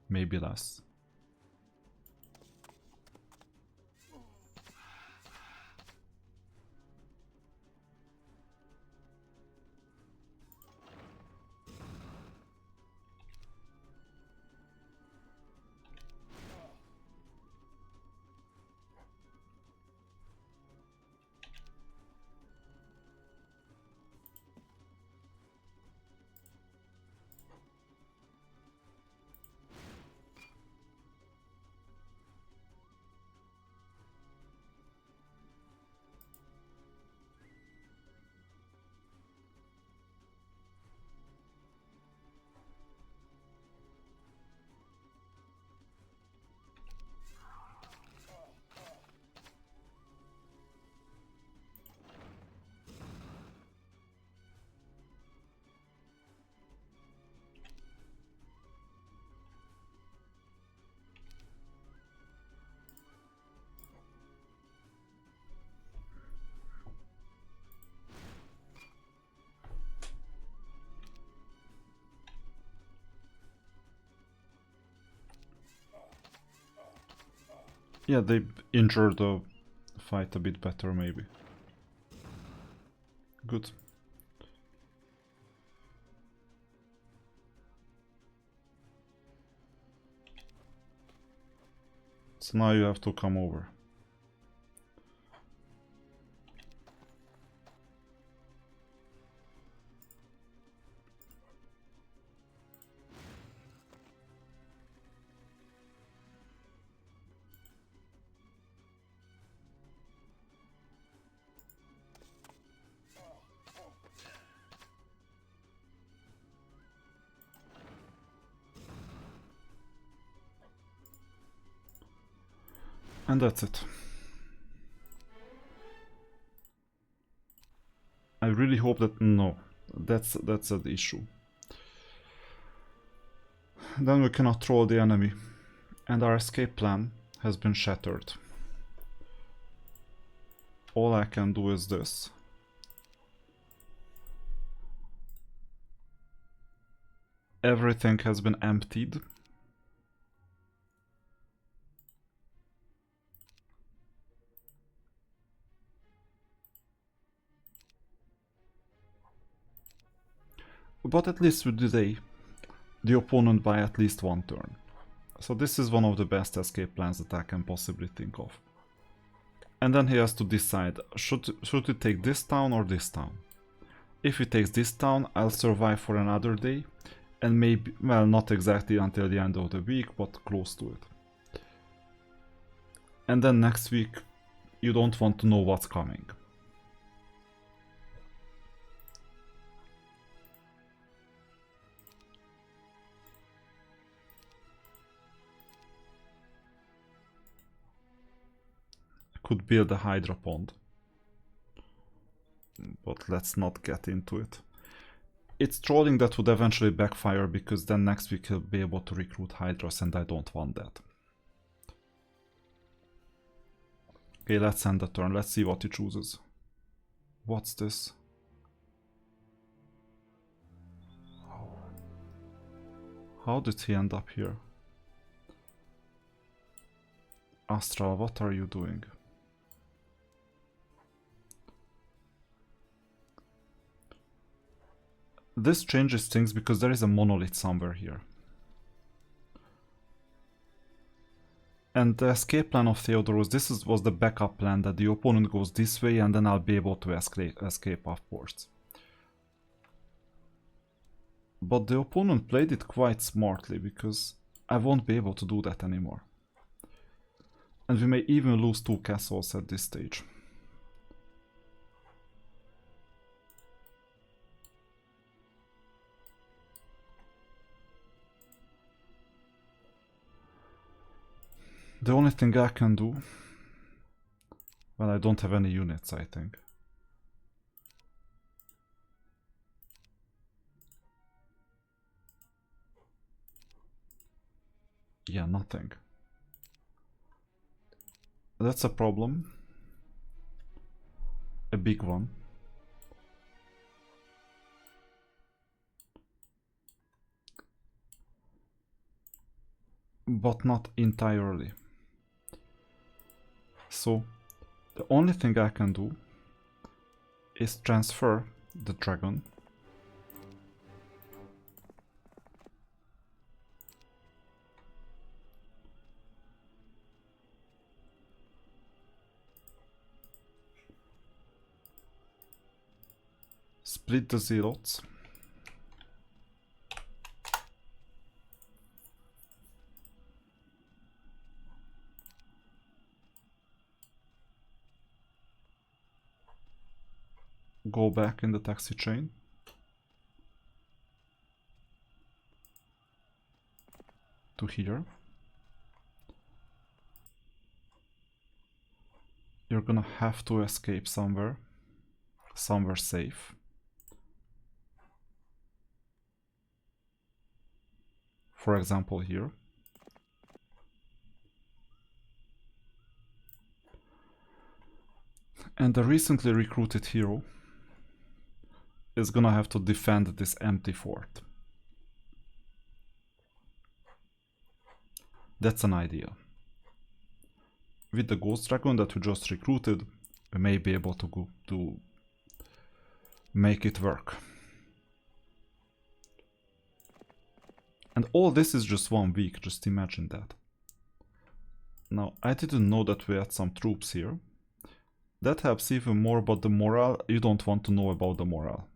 [SPEAKER 1] Maybe less. Yeah, they injured the fight a bit better, maybe. Good. So now you have to come over. And that's it. I really hope that... no, that's an issue. Then we cannot troll the enemy. And our escape plan has been shattered. All I can do is this. Everything has been emptied. But at least we delay the opponent by at least one turn. So this is one of the best escape plans that I can possibly think of. And then he has to decide, should he take this town or this town? If he takes this town, I'll survive for another day, and maybe, well, not exactly until the end of the week, but close to it. And then next week, you don't want to know what's coming. Could build a Hydra pond. but let's not get into it. It's trolling that would eventually backfire, because then next week he'll be able to recruit Hydras, and I don't want that. Okay, let's end the turn. Let's see what he chooses. What's this? How did he end up here? Astral, what are you doing? This changes things because there is a monolith somewhere here. And the escape plan of Theodorus, was the backup plan, that the opponent goes this way and then I'll be able to escape upwards. But the opponent played it quite smartly, because I won't be able to do that anymore. And we may even lose 2 castles at this stage. The only thing I can do... Well, I don't have any units, I think. Yeah, nothing. That's a problem. A big one. But not entirely. So, the only thing I can do is transfer the dragon . Split the zealots . Go back in the taxi chain . To here. You're gonna have to escape somewhere safe. For example, here. And the recently recruited hero is gonna have to defend this empty fort. That's an idea. With the Ghost Dragon that we just recruited, we may be able to make it work. And all this is just 1 week, just imagine that. Now, I didn't know that we had some troops here. That helps even more, but the morale, you don't want to know about the morale.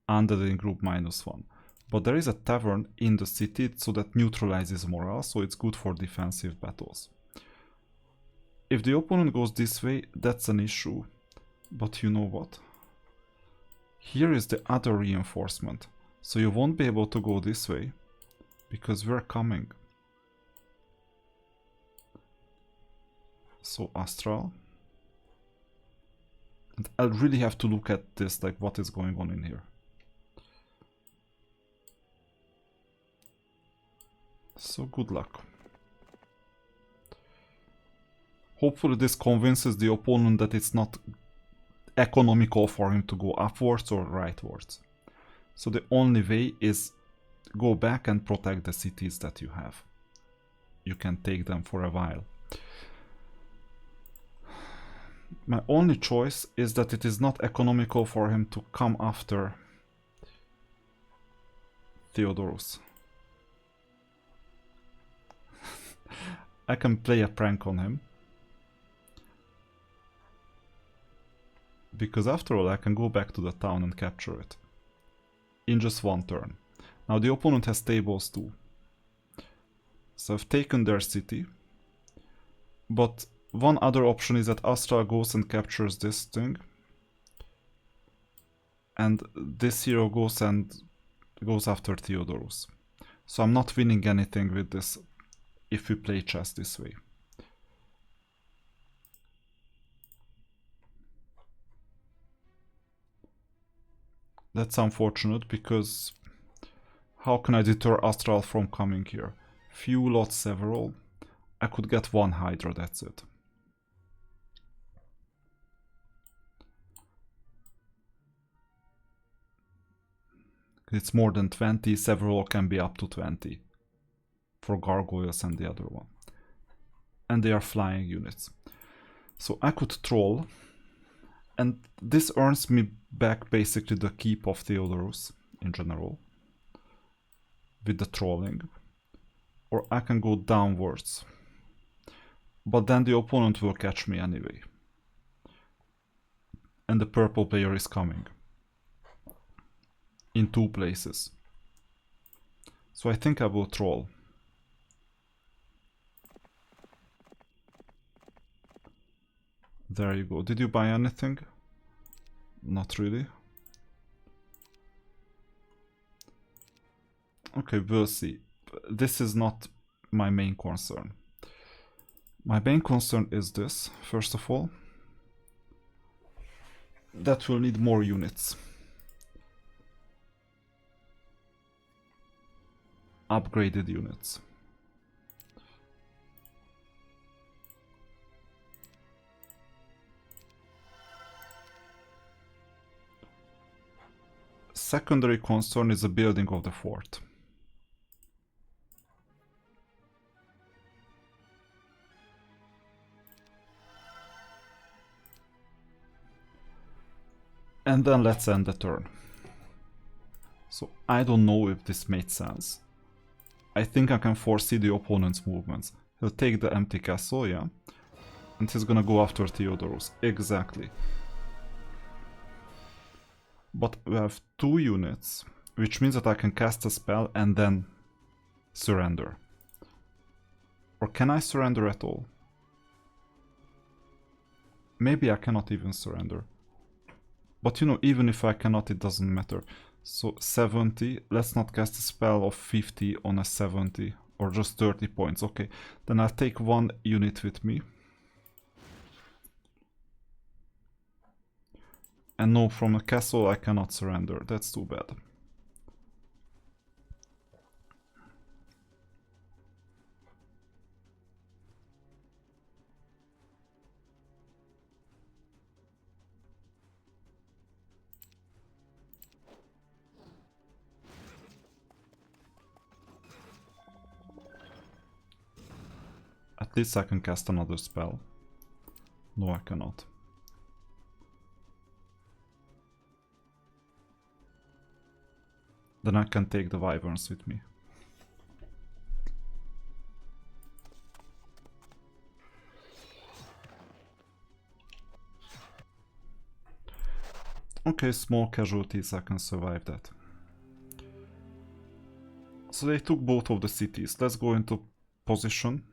[SPEAKER 1] Undead in group -1. But there is a tavern in the city, so that neutralizes morale, so it's good for defensive battles. If the opponent goes this way, that's an issue. But you know what? Here is the other reinforcement. So you won't be able to go this way, because we're coming. So Astral. And I'll really have to look at this, like what is going on in here. So good luck. Hopefully this convinces the opponent that it's not economical for him to go upwards or rightwards. So the only way is go back and protect the cities that you have. You can take them for a while. My only choice is that it is not economical for him to come after Theodorus. I can play a prank on him. Because after all, I can go back to the town and capture it. In just 1 turn. Now the opponent has stables too. So I've taken their city. But one other option is that Astral goes and captures this thing. And this hero goes after Theodorus. So I'm not winning anything with this if we play chess this way. That's unfortunate because how can I deter Astral from coming here? Few lots several. I could get one Hydra, that's it. It's more than 20, several can be up to 20 for Gargoyles and the other one. And they are flying units. So I could troll, and this earns me back basically the keep of Theodorus in general with the trolling. Or I can go downwards. But then the opponent will catch me anyway. And the purple player is coming. In 2 places. So I think I will troll. There you go. Did you buy anything? Not really. Okay, we'll see. This is not my main concern. My main concern is this, first of all. That will need more units. Upgraded units. Secondary concern is the building of the fort. And then let's end the turn. So I don't know if this made sense. I think I can foresee the opponent's movements. He'll take the empty castle, yeah. And he's gonna go after Theodorus. Exactly. But we have 2 units, which means that I can cast a spell and then surrender. Or can I surrender at all? Maybe I cannot even surrender. But you know, even if I cannot, it doesn't matter. So 70, let's not cast a spell of 50 on a 70, or just 30 points. Okay, then I'll take 1 unit with me. And no, from a castle I cannot surrender, that's too bad. At least I can cast another spell. No, I cannot. Then I can take the wyverns with me. Okay, small casualties, I can survive that. So they took both of the cities. Let's go into position.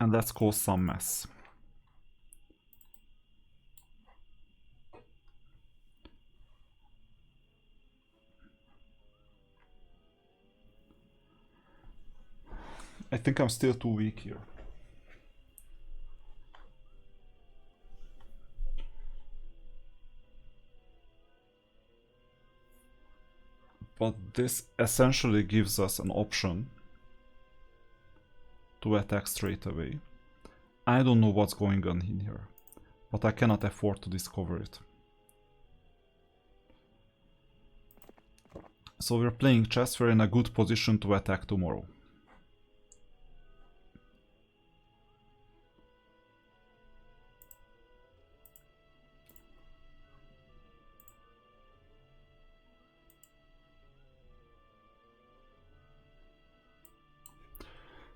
[SPEAKER 1] And let's cause some mess. I think I'm still too weak here. But this essentially gives us an option to attack straight away. I don't know what's going on in here, but I cannot afford to discover it. So we're playing chess, we're in a good position to attack tomorrow.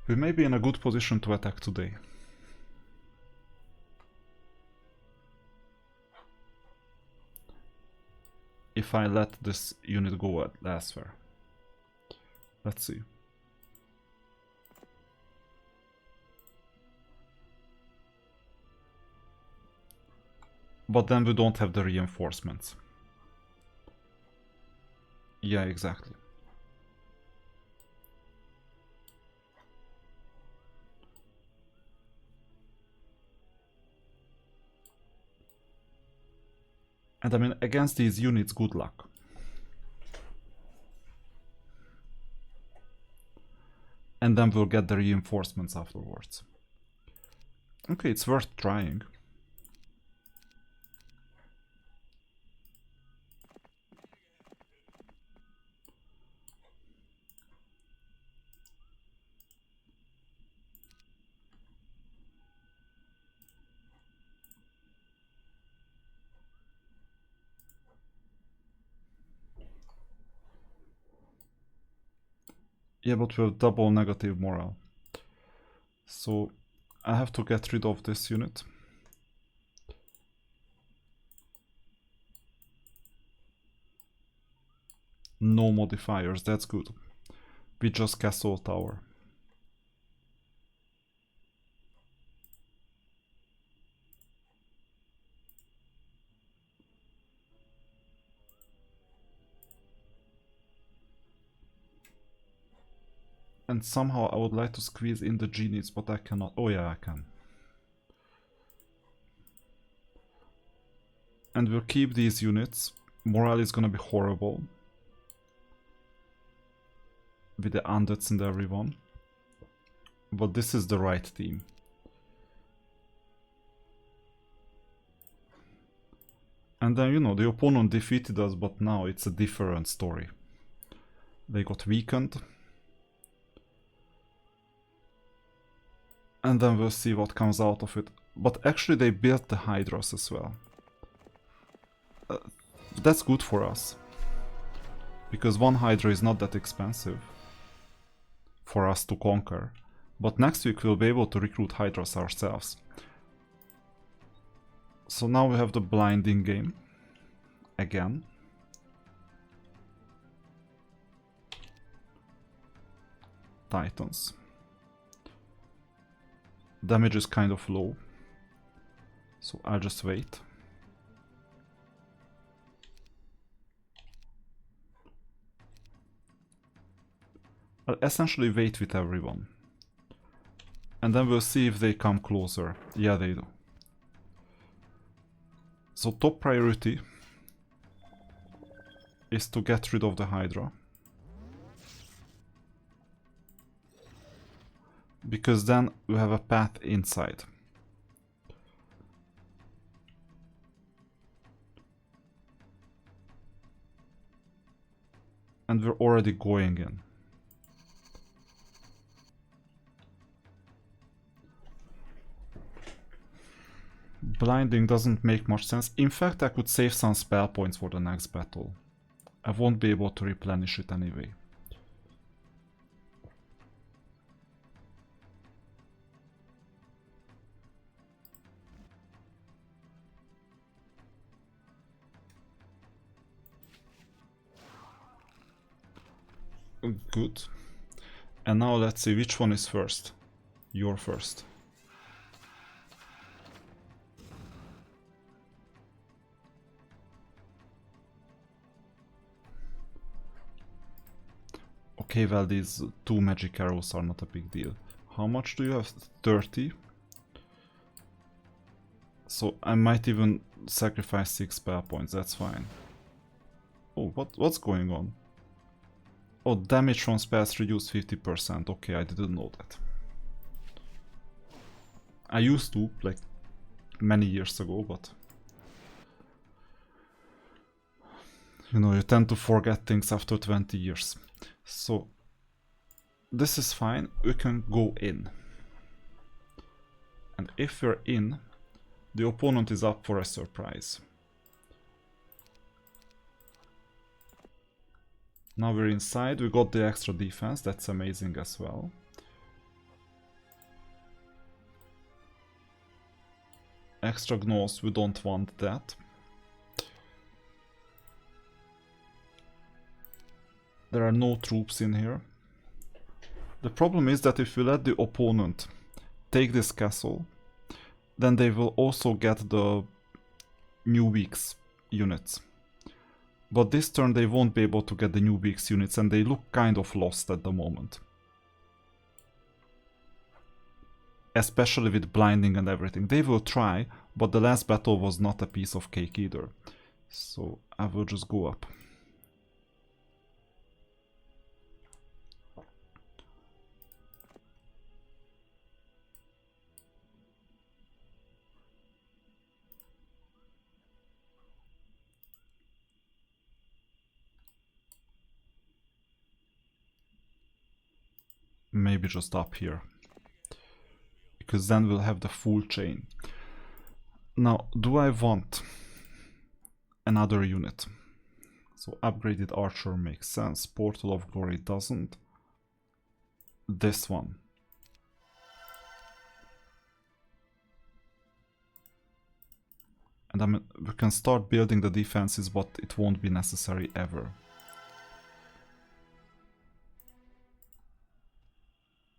[SPEAKER 1] We may be in a good position to attack today. If I let this unit go elsewhere. Let's see. But then we don't have the reinforcements. Yeah, exactly. And I mean, against these units, good luck. And then we'll get the reinforcements afterwards. Okay, it's worth trying. Yeah, but we have double negative morale. So I have to get rid of this unit. No modifiers, that's good. We just castle tower. And somehow I would like to squeeze in the genies, but I cannot. Oh yeah, I can. And we'll keep these units. Morale is gonna be horrible. With the undeads and everyone. But this is the right team. And then, you know, the opponent defeated us, but now it's a different story. They got weakened. And then we'll see what comes out of it. But actually they built the Hydras as well. That's good for us. Because one Hydra is not that expensive for us to conquer. But next week we'll be able to recruit Hydras ourselves. So now we have the blinding game. Again. Titans. Damage is kind of low. So I'll just wait. I'll essentially wait with everyone. And then we'll see if they come closer. Yeah, they do. So top priority is to get rid of the Hydra. Because then we have a path inside. And we're already going in. Blinding doesn't make much sense. In fact, I could save some spell points for the next battle. I won't be able to replenish it anyway. Good. And now let's see which one is first. You're first. Okay, well, these 2 magic arrows are not a big deal. How much do you have? 30? So I might even sacrifice 6 spell points, that's fine. Oh, what's going on? Oh, damage from spells reduced 50%. Okay, I didn't know that. I used to, like, many years ago, but... You know, you tend to forget things after 20 years. So, this is fine, we can go in. And if we're in, the opponent is up for a surprise. Now we're inside, we got the extra defense, that's amazing as well. Extra gnolls, we don't want that. There are no troops in here. The problem is that if we let the opponent take this castle, then they will also get the New Weeks units. But this turn they won't be able to get the New Weeks units, and they look kind of lost at the moment. Especially with blinding and everything. They will try, but the last battle was not a piece of cake either. So I will just go up. Maybe just up here, because then we'll have the full chain. Now, do I want another unit? So upgraded archer makes sense. Portal of Glory doesn't. This one. And we can start building the defenses, but it won't be necessary ever.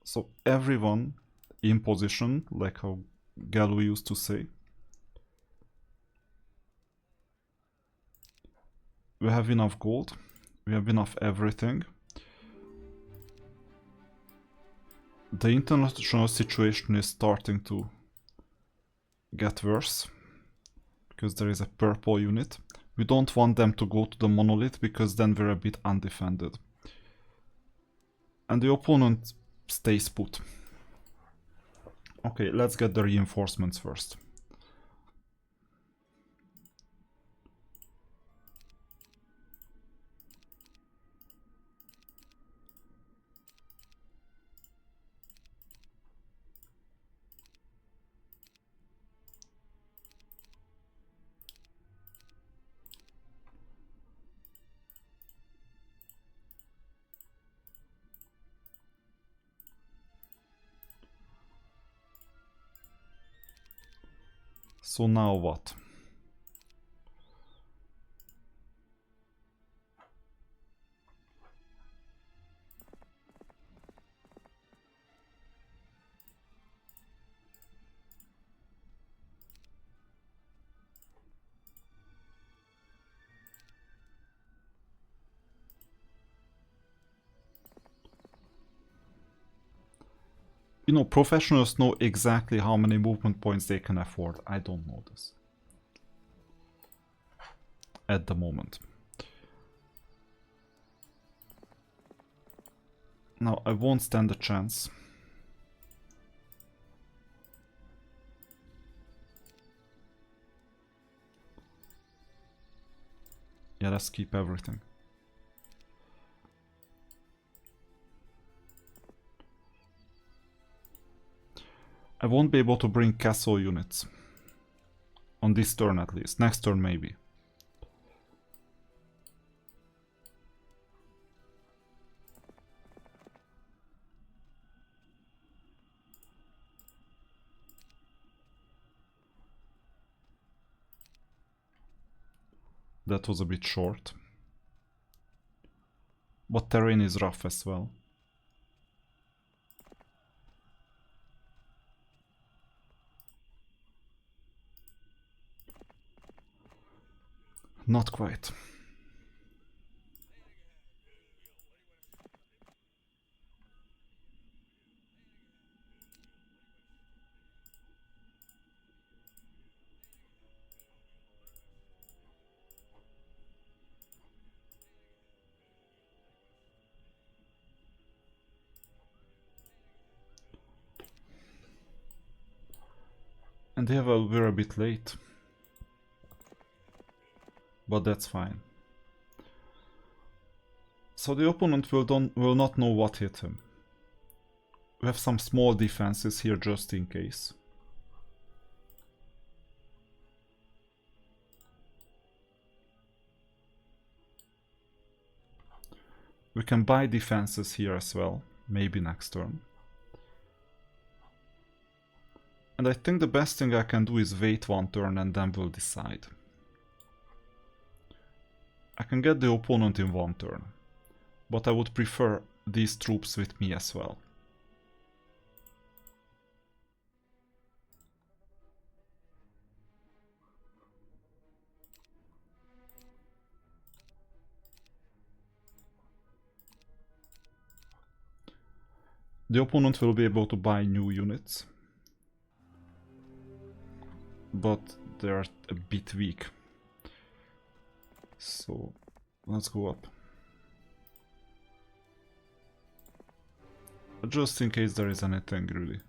[SPEAKER 1] So everyone in position, like how Gallo used to say. We have enough gold. We have enough everything. The international situation is starting to get worse, because there is a purple unit. We don't want them to go to the monolith, because then we're a bit undefended. And the opponent stays put. Okay, let's get the reinforcements first. So now what? You know, professionals know exactly how many movement points they can afford. I don't know this at the moment. Now, I won't stand a chance. Yeah, let's keep everything. I won't be able to bring castle units. On this turn at least. Next turn maybe. That was a bit short. But terrain is rough as well. Not quite. And yeah, well, we're a bit late. But that's fine. So the opponent will not know what hit him. We have some small defenses here just in case. We can buy defenses here as well, maybe next turn. And I think the best thing I can do is wait one turn and then we'll decide. I can get the opponent in one turn, but I would prefer these troops with me as well. The opponent will be able to buy new units, but they are a bit weak. So let's go up. Just in case there is anything really.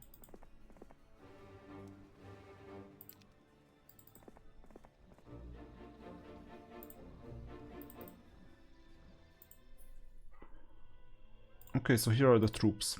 [SPEAKER 1] Okay, so here are the troops.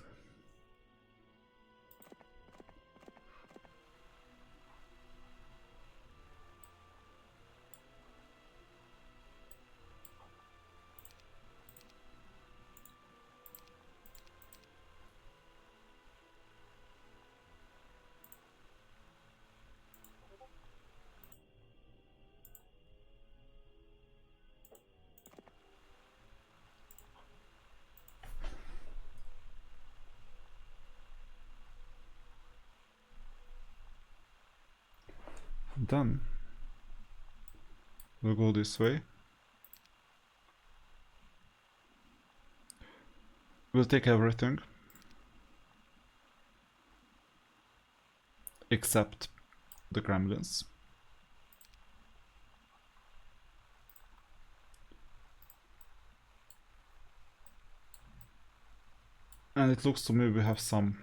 [SPEAKER 1] Then we'll go this way. We'll take everything except the gremlins. And it looks to me we have some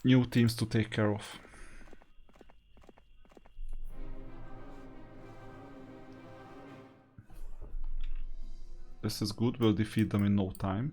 [SPEAKER 1] new teams to take care of. This is good, we'll defeat them in no time.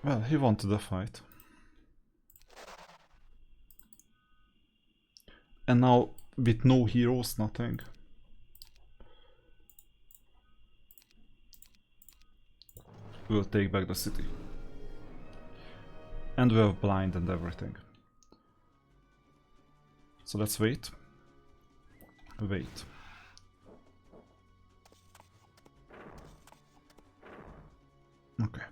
[SPEAKER 1] Well, he wanted a fight. And now, with no heroes, nothing. We'll take back the city. And we have blind and everything. So let's wait. Wait. Okay.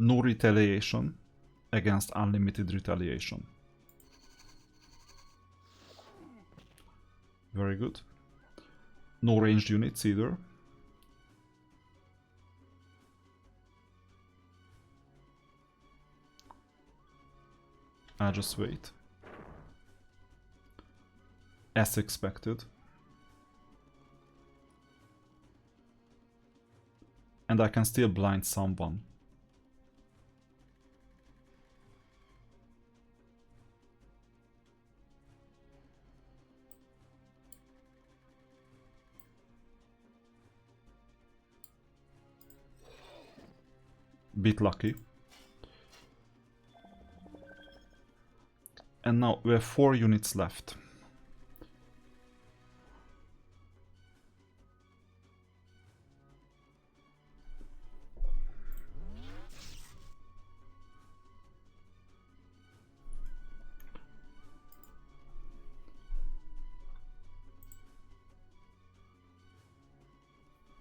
[SPEAKER 1] No retaliation against unlimited retaliation. Very good. No ranged units either. I'll just wait. As expected. And I can still blind someone. Bit lucky. And now we have 4 units left.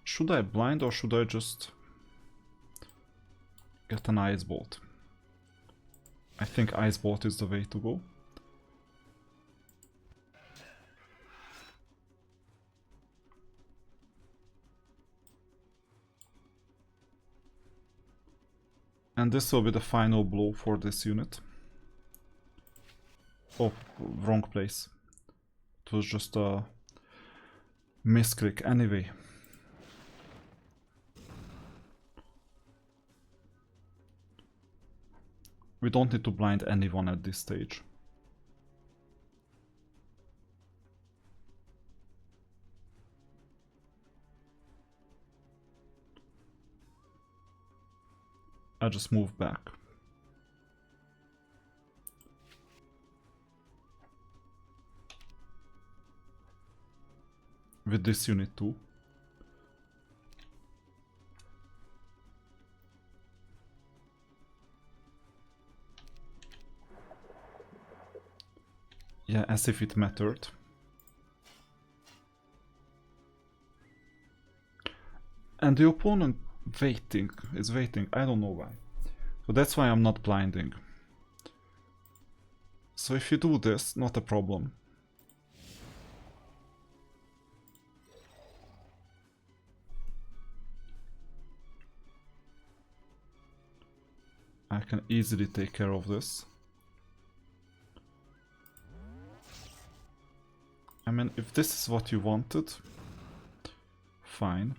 [SPEAKER 1] Should I blind or should I just get an ice bolt? I think ice bolt is the way to go. And this will be the final blow for this unit. Oh, wrong place. It was just a misclick anyway. We don't need to blind anyone at this stage. I just move back. With this unit too. Yeah, as if it mattered. And the opponent is waiting, I don't know why. So that's why I'm not blinding. So if you do this, not a problem. I can easily take care of this. I mean, if this is what you wanted, fine.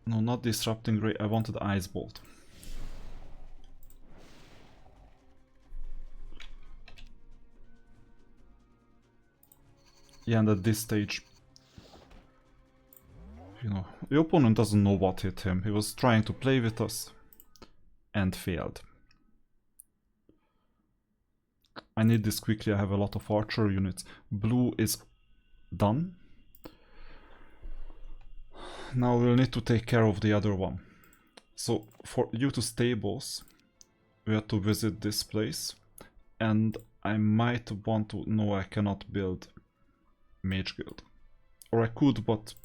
[SPEAKER 1] No, not disrupting ray, I wanted ice bolt. Yeah, and at this stage, you know, the opponent doesn't know what hit him. He was trying to play with us and failed. I need this quickly, I have a lot of archer units. Blue is done. Now we'll need to take care of the other one. So for you to stables, we have to visit this place. And I might want to... No, I cannot build Mage Guild. Or I could, but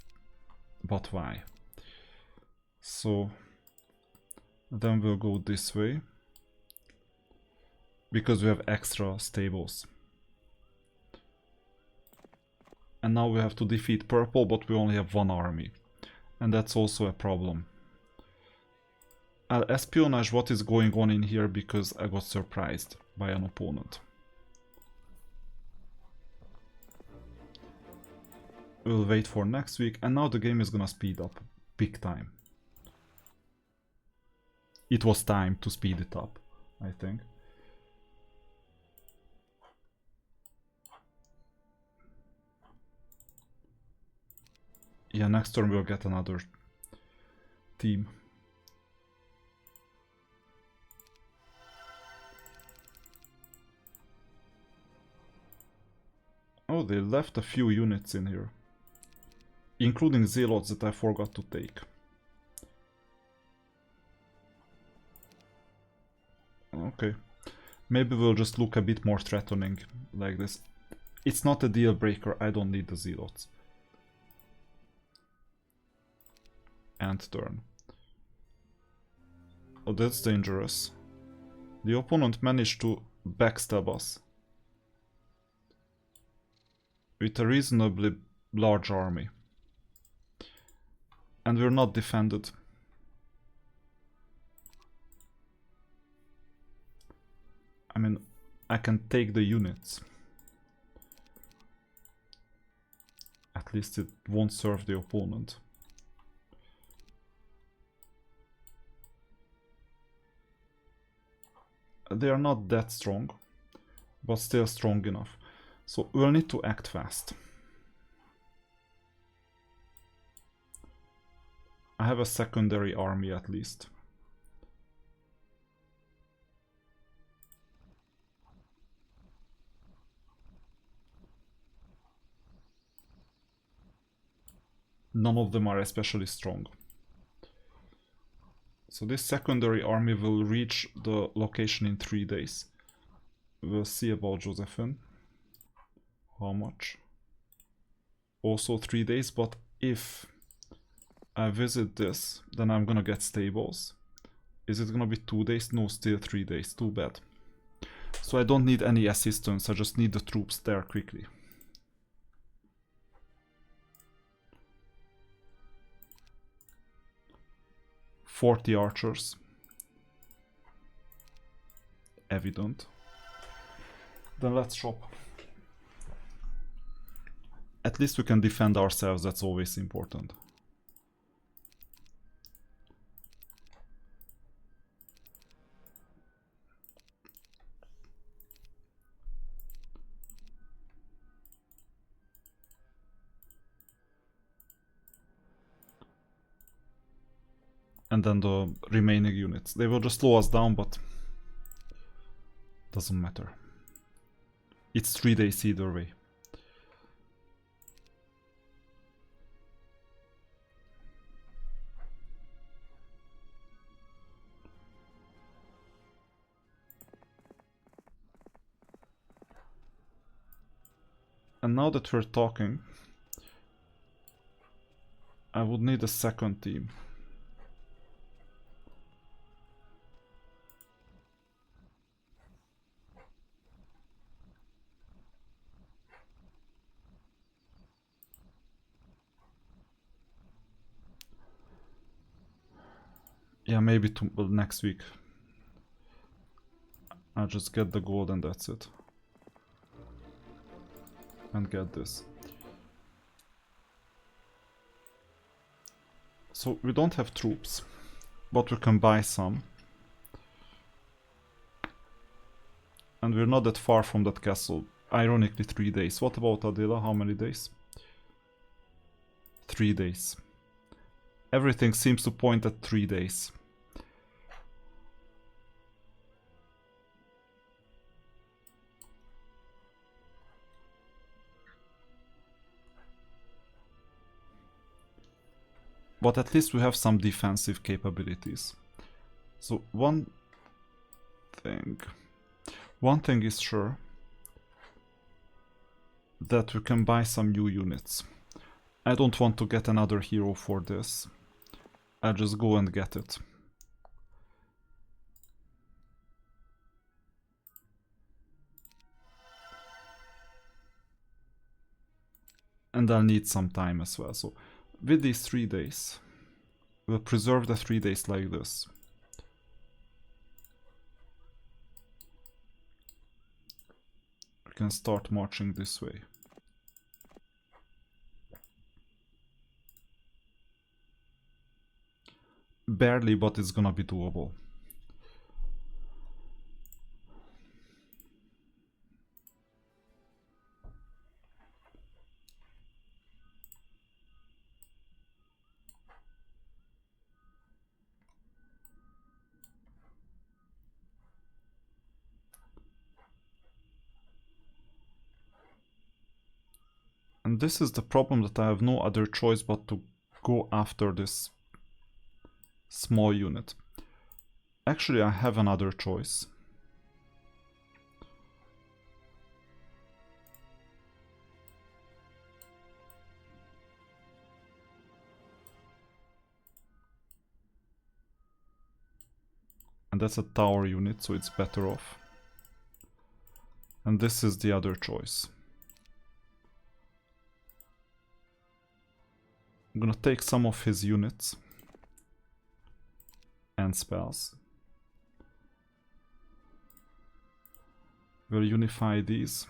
[SPEAKER 1] why? So then we'll go this way. Because we have extra stables. And now we have to defeat purple, but we only have one army. And that's also a problem. I'll espionage what is going on in here because I got surprised by an opponent. We'll wait for next week, and now the game is gonna speed up big time. It was time to speed it up, I think. Yeah, next turn we'll get another team. Oh, they left a few units in here. Including zealots that I forgot to take. Okay. Maybe we'll just look a bit more threatening like this. It's not a deal breaker, I don't need the zealots. End turn. Oh, that's dangerous. The opponent managed to backstab us. With a reasonably large army. And we're not defended. I mean, I can take the units. At least it won't serve the opponent. They are not that strong, but still strong enough. So we'll need to act fast. I have a secondary army at least. None of them are especially strong. So this secondary army will reach the location in 3 days. We'll see about Josephine. How much? Also 3 days, but if I visit this, then I'm gonna get stables. Is it gonna be 2 days? No, still 3 days. Too bad. So I don't need any assistance, I just need the troops there quickly. "40 archers." Evident. Then let's shop. At least we can defend ourselves, that's always important. And then the remaining units. They will just slow us down, but doesn't matter. It's 3 days either way. And now that we're talking, I would need a second team. Yeah, maybe next week. I'll just get the gold and that's it. And get this. So we don't have troops, but we can buy some. And we're not that far from that castle. Ironically, 3 days. What about Adila? How many days? 3 days. Everything seems to point at 3 days. But at least we have some defensive capabilities. So one thing is sure, that we can buy some new units. I don't want to get another hero for this. I'll just go and get it. And I'll need some time as well. So with these 3 days, we'll preserve the 3 days like this. We can start marching this way. Barely, but it's gonna be doable. And this is the problem, that I have no other choice but to go after this small unit. Actually, I have another choice. And that's a tower unit, so it's better off. And this is the other choice. I'm gonna take some of his units and spells. We'll unify these.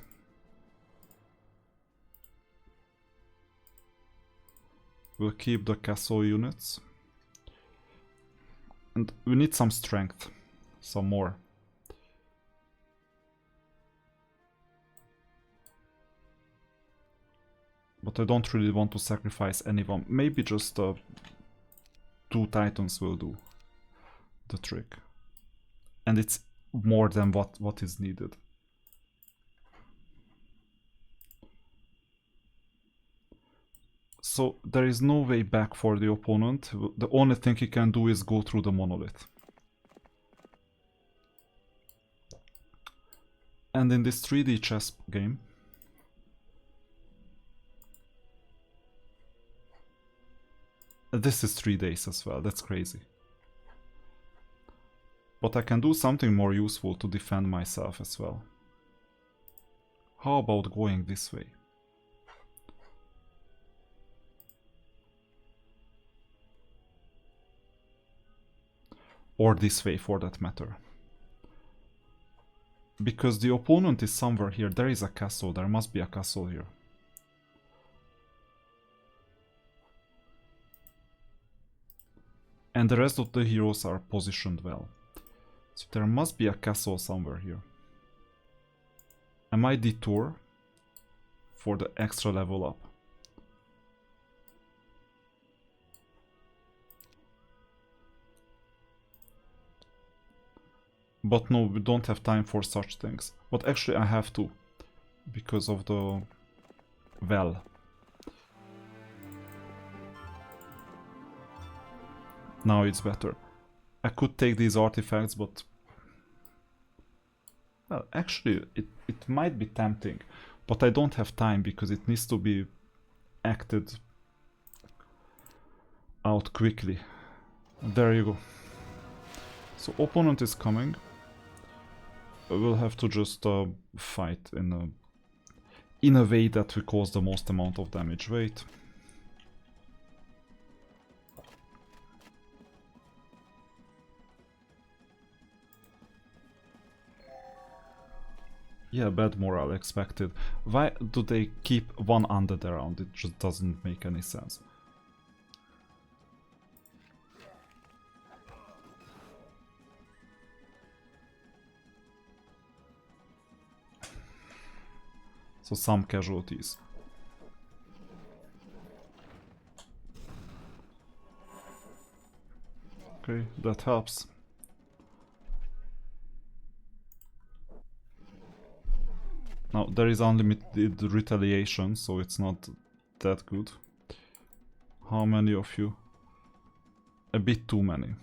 [SPEAKER 1] We'll keep the castle units. And we need some strength. Some more. But I don't really want to sacrifice anyone. Maybe just 2 titans will do the trick. And it's more than what is needed. So there is no way back for the opponent. The only thing he can do is go through the monolith. And in this 3D chess game, this is 3 days as well. That's crazy. But I can do something more useful to defend myself as well. How about going this way? Or this way, for that matter. Because the opponent is somewhere here. There is a castle. There must be a castle here. And the rest of the heroes are positioned well. So there must be a castle somewhere here. I might detour for the extra level up. But no, we don't have time for such things. But actually I have to, because of the well. Now it's better. I could take these artifacts, but... Well, actually, it might be tempting. But I don't have time because it needs to be acted out quickly. There you go. So opponent is coming. We'll have to just fight in a way that will cause the most amount of damage. Wait. Yeah, bad morale expected. Why do they keep one undead around? It just doesn't make any sense. So some casualties. Okay, that helps. Now, there is unlimited retaliation, so it's not that good. How many of you? A bit too many.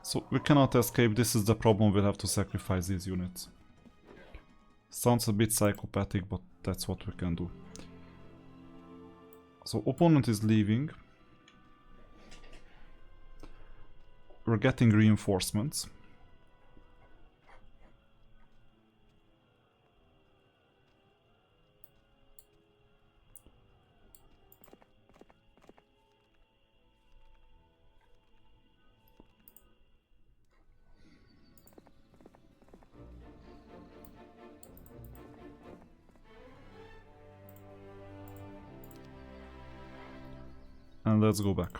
[SPEAKER 1] So we cannot escape, this is the problem, we'll have to sacrifice these units. Sounds a bit psychopathic, but that's what we can do. So opponent is leaving. We're getting reinforcements. And let's go back.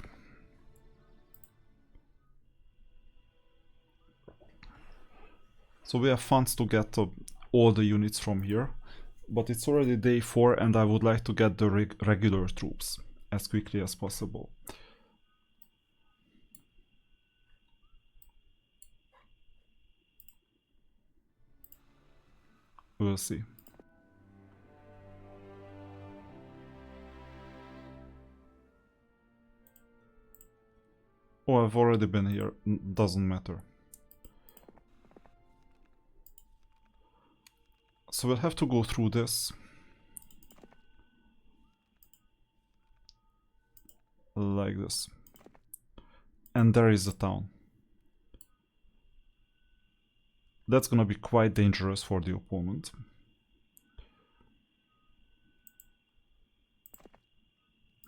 [SPEAKER 1] So we have funds to get all the units from here, but it's already day 4 and I would like to get the regular troops as quickly as possible. We'll see. Oh, I've already been here. Doesn't matter. So we'll have to go through this. Like this. And there is the town. That's gonna be quite dangerous for the opponent.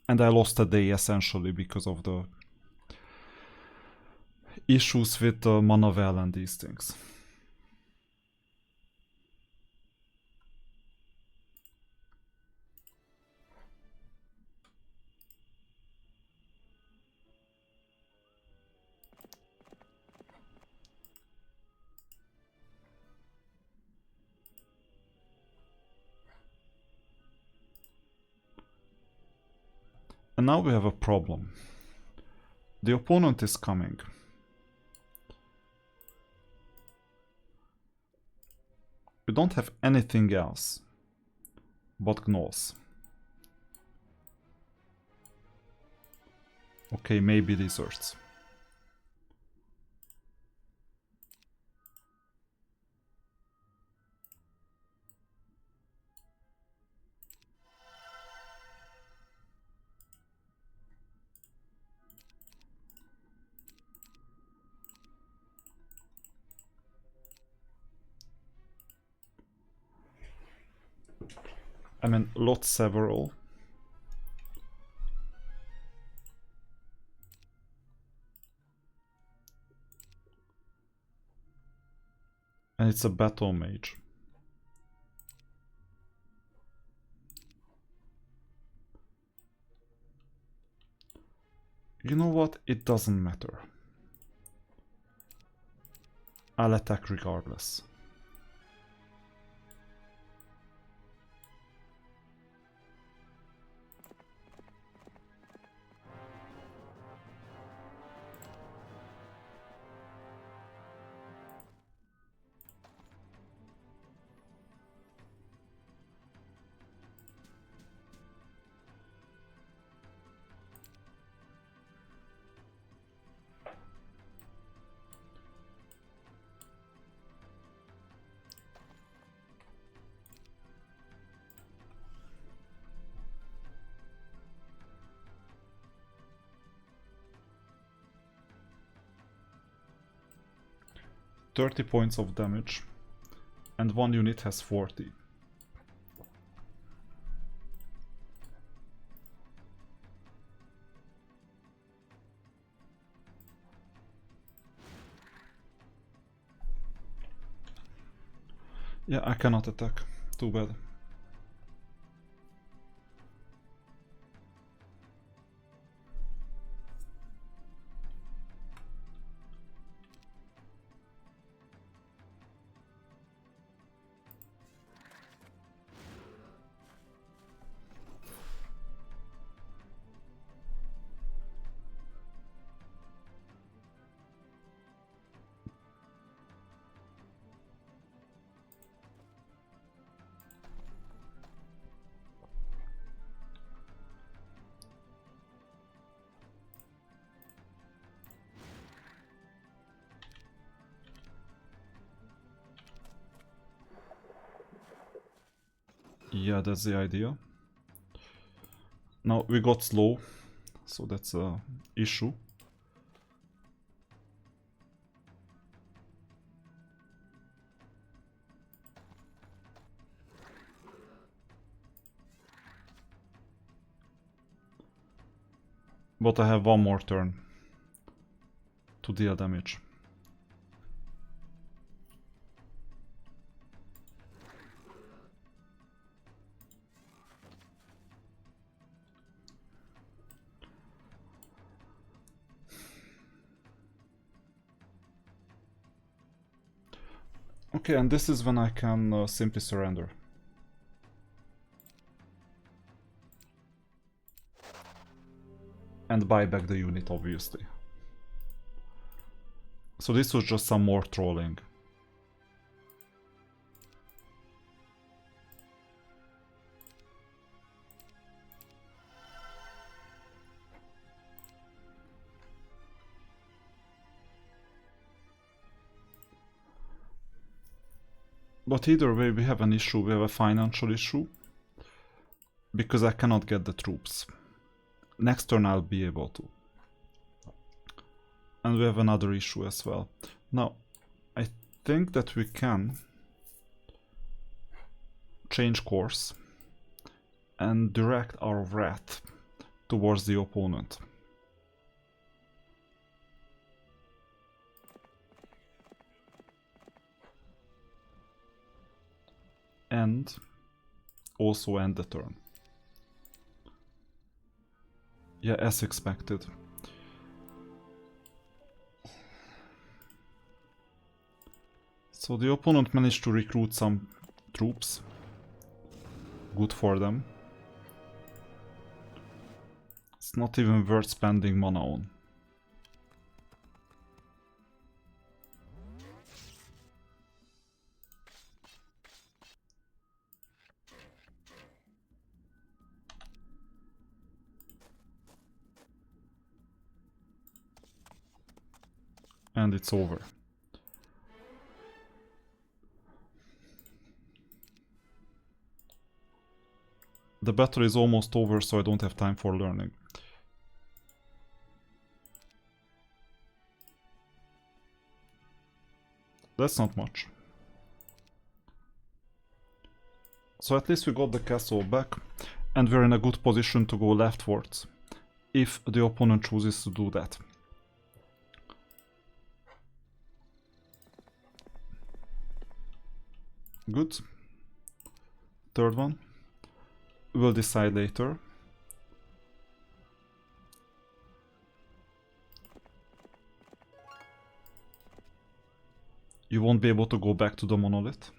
[SPEAKER 1] And I lost a day essentially because of the issues with mana well and these things. And now we have a problem. The opponent is coming. We don't have anything else but gnolls. Okay, maybe lizards. I mean, lot several. And it's a battle mage. You know what? It doesn't matter. I'll attack regardless. 30 points of damage, and one unit has 40. Yeah, I cannot attack. Too bad. Yeah, that's the idea. Now we got slow, so that's a issue. But I have one more turn to deal damage. Okay, and this is when I can simply surrender. And buy back the unit, obviously. So this was just some more trolling. But either way, we have an issue, we have a financial issue. Because I cannot get the troops. Next turn I'll be able to. And we have another issue as well. Now, I think that we can change course and direct our wrath towards the opponent. And also end the turn. Yeah, as expected. So the opponent managed to recruit some troops. Good for them. It's not even worth spending mana on. And it's over. The battle is almost over, so I don't have time for learning. That's not much. So at least we got the castle back, and we're in a good position to go leftwards, if the opponent chooses to do that. Good. Third one. We'll decide later. You won't be able to go back to the monolith.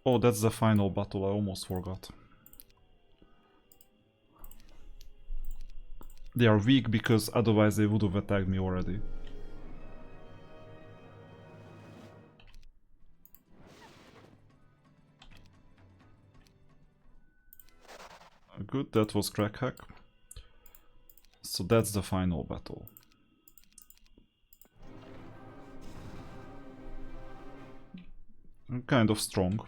[SPEAKER 1] Oh, that's the final battle, I almost forgot. They are weak because otherwise they would have attacked me already. Good, that was crack hack. So that's the final battle. Kind of strong.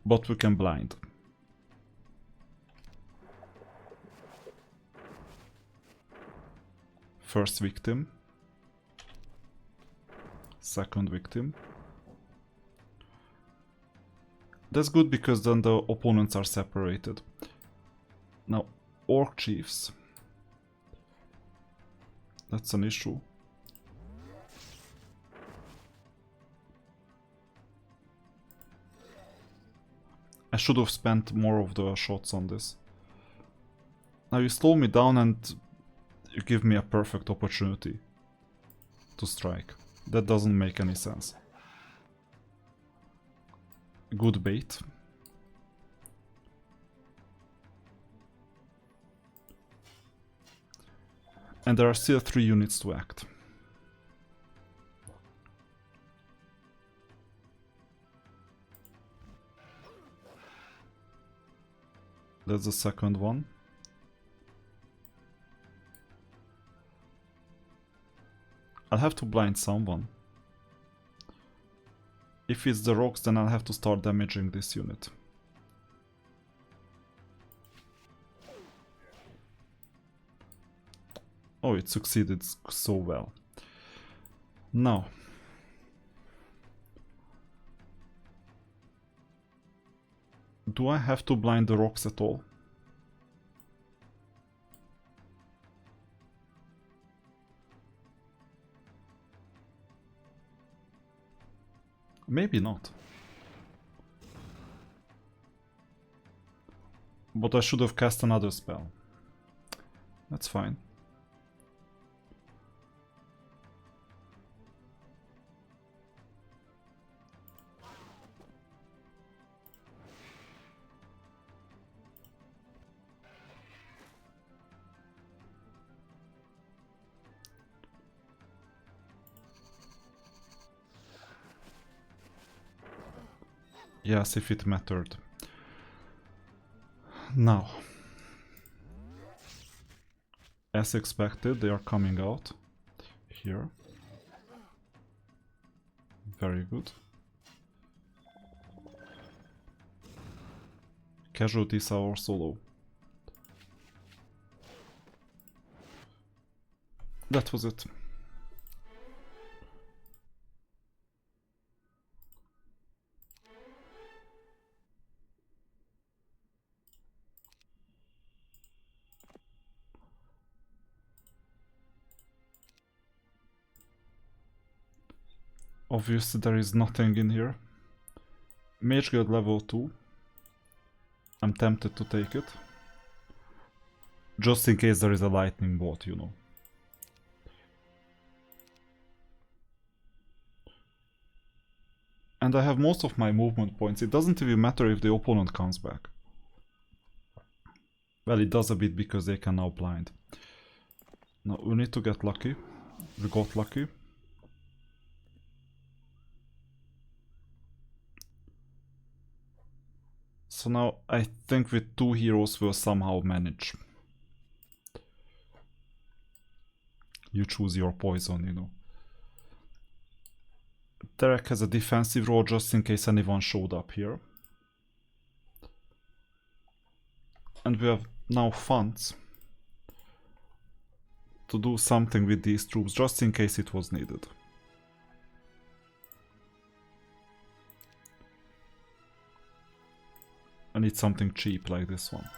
[SPEAKER 1] But we can blind. First victim. Second victim. That's good because then the opponents are separated. Now, Orc Chiefs. That's an issue. I should have spent more of the shots on this. Now you slow me down and you give me a perfect opportunity to strike. That doesn't make any sense. Good bait. And there are still 3 units to act. That's the second one. I'll have to blind someone. If it's the rocks, then I'll have to start damaging this unit. Oh, it succeeded so well. Now, do I have to blind the rocks at all? Maybe not. But I should have cast another spell. That's fine. Yes, if it mattered. Now, as expected, they are coming out here. Very good. Casualties are also low. That was it. Obviously there is nothing in here. Mage Guild level 2. I'm tempted to take it. Just in case there is a lightning bolt, you know. And I have most of my movement points. It doesn't even matter if the opponent comes back. Well, it does a bit because they can now blind. Now we need to get lucky. We got lucky. So now I think with 2 heroes we'll somehow manage. You choose your poison, you know. Derek has a defensive role just in case anyone showed up here. And we have now funds to do something with these troops just in case it was needed. I need something cheap like this one.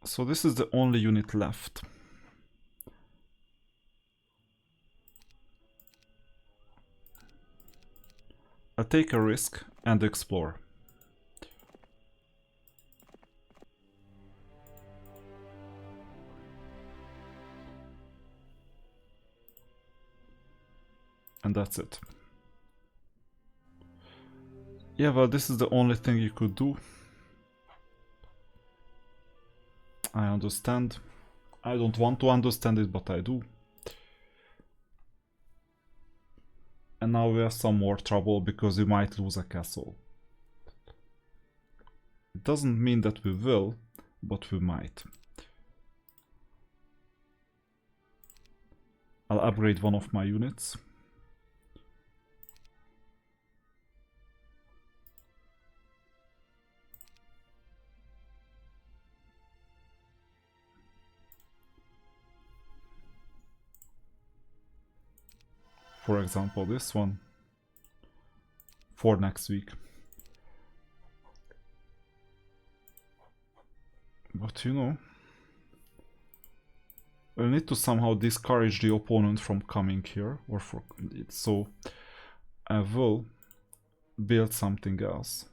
[SPEAKER 1] So this is the only unit left. I take a risk and explore. And that's it. Yeah, well, this is the only thing you could do. I understand. I don't want to understand it, but I do. And now we have some more trouble because we might lose a castle. It doesn't mean that we will, but we might. I'll upgrade one of my units. For example, this one for next week. But you know, we'll need to somehow discourage the opponent from coming here, or for it. So I will build something else.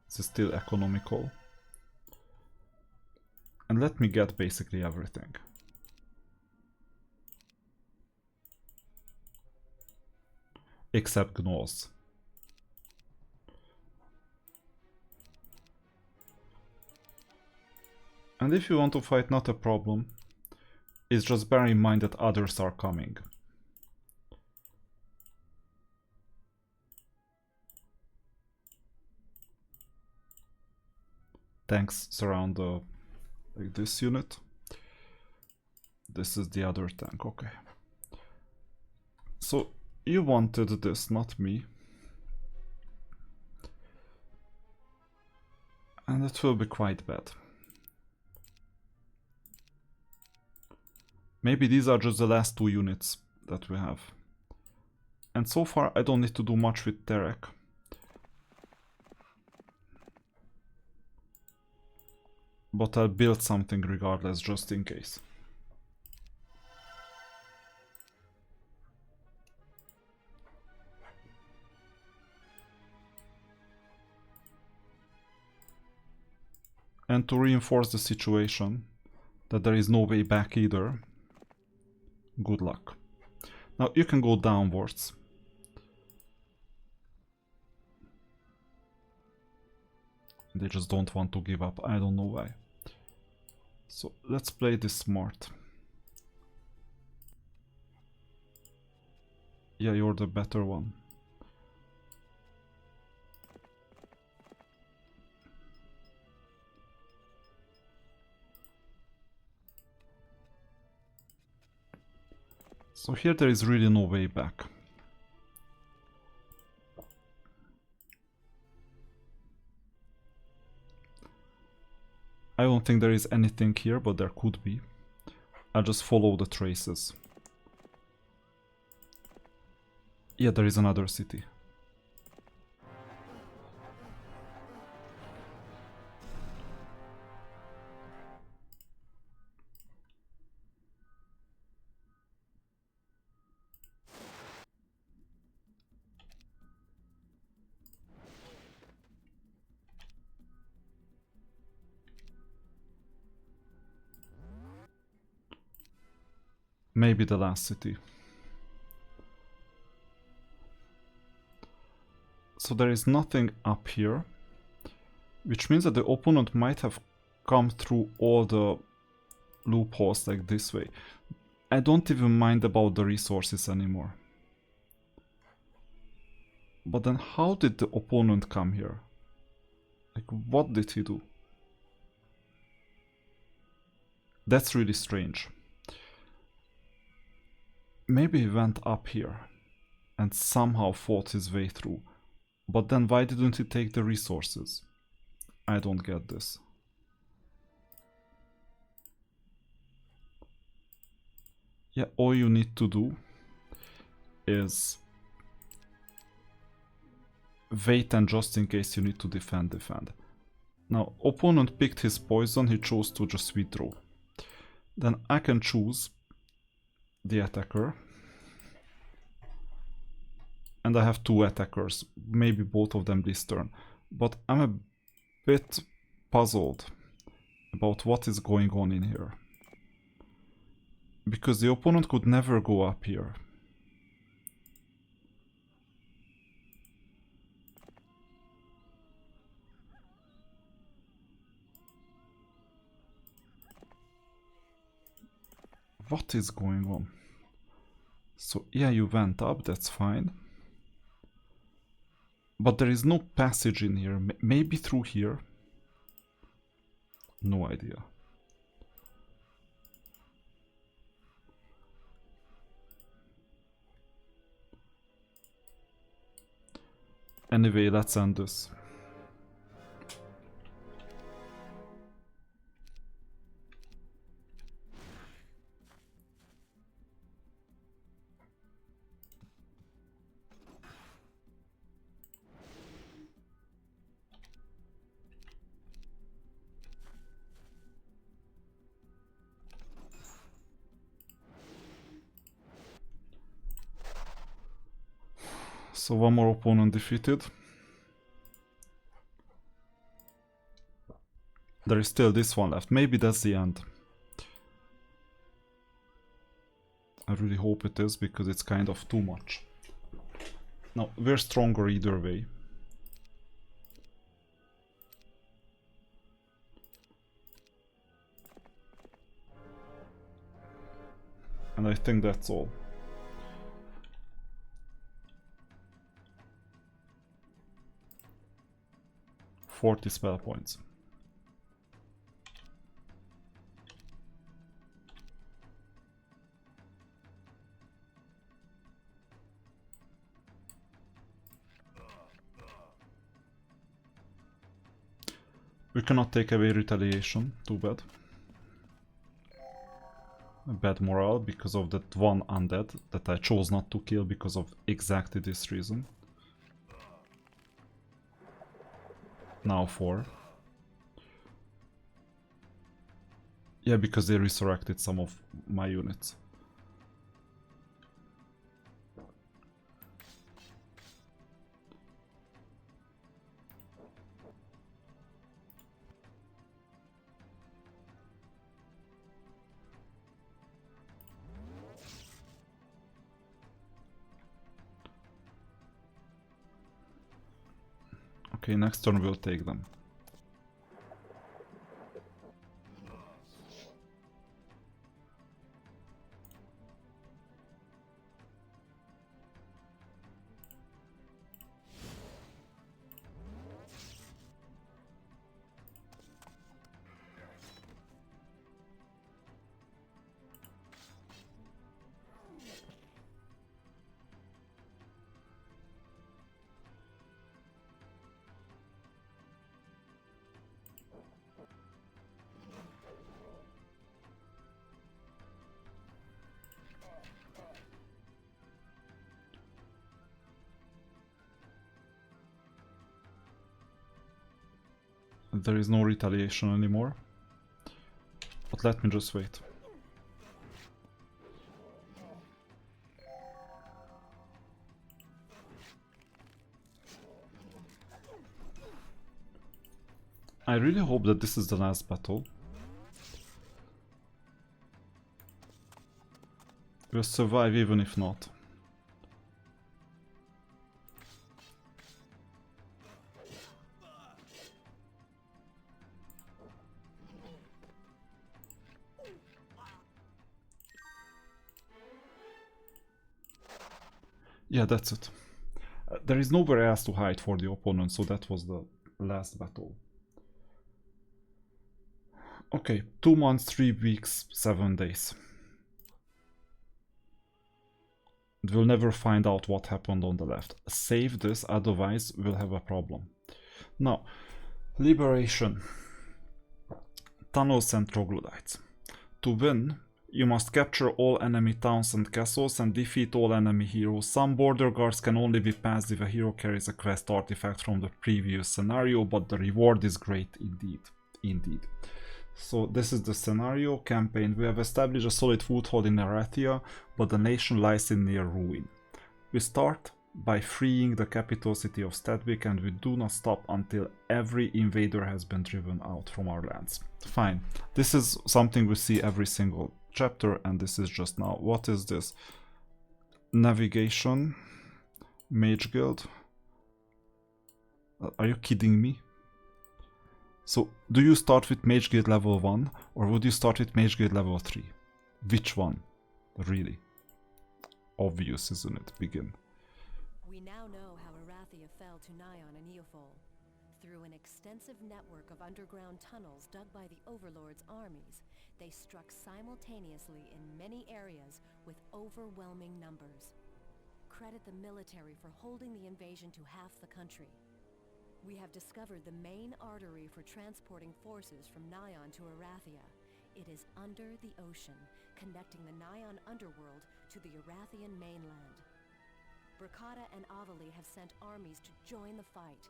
[SPEAKER 1] This is still economical. And let me get basically everything. Except gnolls. And if you want to fight, not a problem. It's just bear in mind that others are coming. Tanks surround like this unit. This is the other tank, okay. So you wanted this, not me. And it will be quite bad. Maybe these are just the last two units that we have. And so far I don't need to do much with Terek. But I'll build something regardless, just in case. And to reinforce the situation, that there is no way back either, good luck. Now you can go downwards. They just don't want to give up, I don't know why. So let's play this smart. Yeah, you're the better one. So here there is really no way back. I don't think there is anything here, but there could be. I'll just follow the traces. Yeah, there is another city. Maybe the last city. So there is nothing up here, which means that the opponent might have come through all the loopholes like this way. I don't even mind about the resources anymore. But then how did the opponent come here? Like, what did he do? That's really strange. Maybe he went up here and somehow fought his way through. But then why didn't he take the resources? I don't get this. Yeah, all you need to do is wait, and just in case you need to defend, defend. Now, opponent picked his poison, he chose to just withdraw. Then I can choose the attacker. And I have two attackers, maybe both of them this turn. But I'm a bit puzzled about what is going on in here. Because the opponent could never go up here. What is going on? So yeah, you went up, that's fine. But there is no passage in here. Maybe through here? No idea. Anyway, let's end this. So one more opponent defeated. There is still this one left. Maybe that's the end. I really hope it is, because it's kind of too much. No, we're stronger either way. And I think that's all. $40 spell points. We cannot take away retaliation, too bad. Bad morale because of that one undead that I chose not to kill because of exactly this reason. Now 4. Yeah, because they resurrected some of my units. Okay, next turn we'll take them. There is no retaliation anymore. But let me just wait. I really hope that this is the last battle. We'll survive even if not. Yeah, that's it. There is nowhere else to hide for the opponent, so that was the last battle. Okay, 2 months, 3 weeks, 7 days. We'll never find out what happened on the left. Save this, otherwise we'll have a problem. Now, liberation. Tunnels and troglodytes. To win, you must capture all enemy towns and castles and defeat all enemy heroes. Some border guards can only be passed if a hero carries a quest artifact from the previous scenario, but the reward is great indeed. So this is the scenario campaign. We have established a solid foothold in Erathia, but the nation lies in near ruin. We start by freeing the capital city of Stadwick, and we do not stop until every invader has been driven out from our lands. Fine. This is something we see every single chapter, and this is just now. What is this? Navigation. Mage Guild. Are you kidding me? So, do you start with Mage Guild level 1, or would you start with Mage Guild level 3? Which one? Really? Obvious, isn't it? Begin.
[SPEAKER 2] We now know how Erathia fell to Nyon and Eofol. Through an extensive network of underground tunnels dug by the Overlord's armies, they struck simultaneously in many areas with overwhelming numbers. Credit the military for holding the invasion to half the country. We have discovered the main artery for transporting forces from Nyon to Erathia. It is under the ocean, connecting the Nyon underworld to the Erathian mainland. Bracada and Avali have sent armies to join the fight.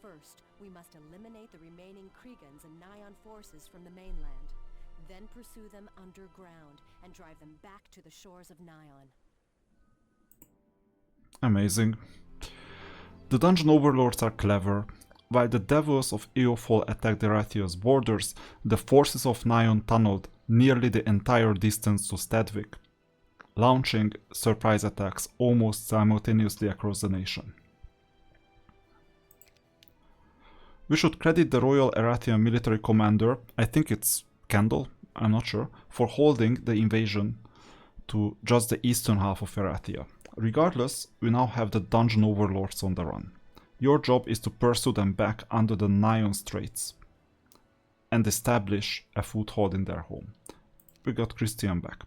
[SPEAKER 2] First, we must eliminate the remaining Kriegans and Nyon forces from the mainland. Then pursue them underground and drive them back to the shores of Nyon.
[SPEAKER 1] Amazing. The dungeon overlords are clever. While the devils of Eofol attacked Erathia's borders, the forces of Nyon tunneled nearly the entire distance to Stadvik, launching surprise attacks almost simultaneously across the nation. We should credit the Royal Erathian military commander, I think it's Kendall, I'm not sure, for holding the invasion to just the eastern half of Erathia. Regardless, we now have the dungeon overlords on the run. Your job is to pursue them back under the Nyon Straits and establish a foothold in their home. We got Christian back.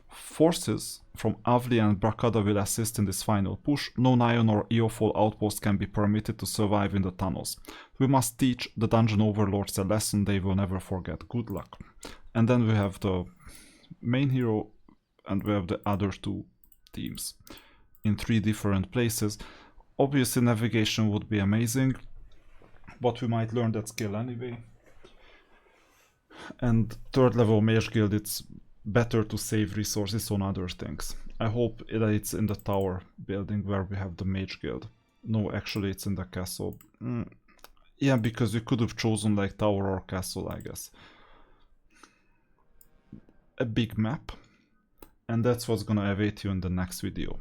[SPEAKER 1] Forces from Avli and Brakada will assist in this final push. No Nyon or Eofol outpost can be permitted to survive in the tunnels. We must teach the dungeon overlords a lesson they will never forget. Good luck. And then we have the main hero and we have the other two teams in 3 different places. Obviously navigation would be amazing, but we might learn that skill anyway. And 3rd level Mage Guild, it's better to save resources on other things. I hope that it's in the tower building where we have the Mage Guild. No, actually it's in the castle. Yeah, because we could have chosen like tower or castle, I guess. A big map. And that's what's gonna await you in the next video.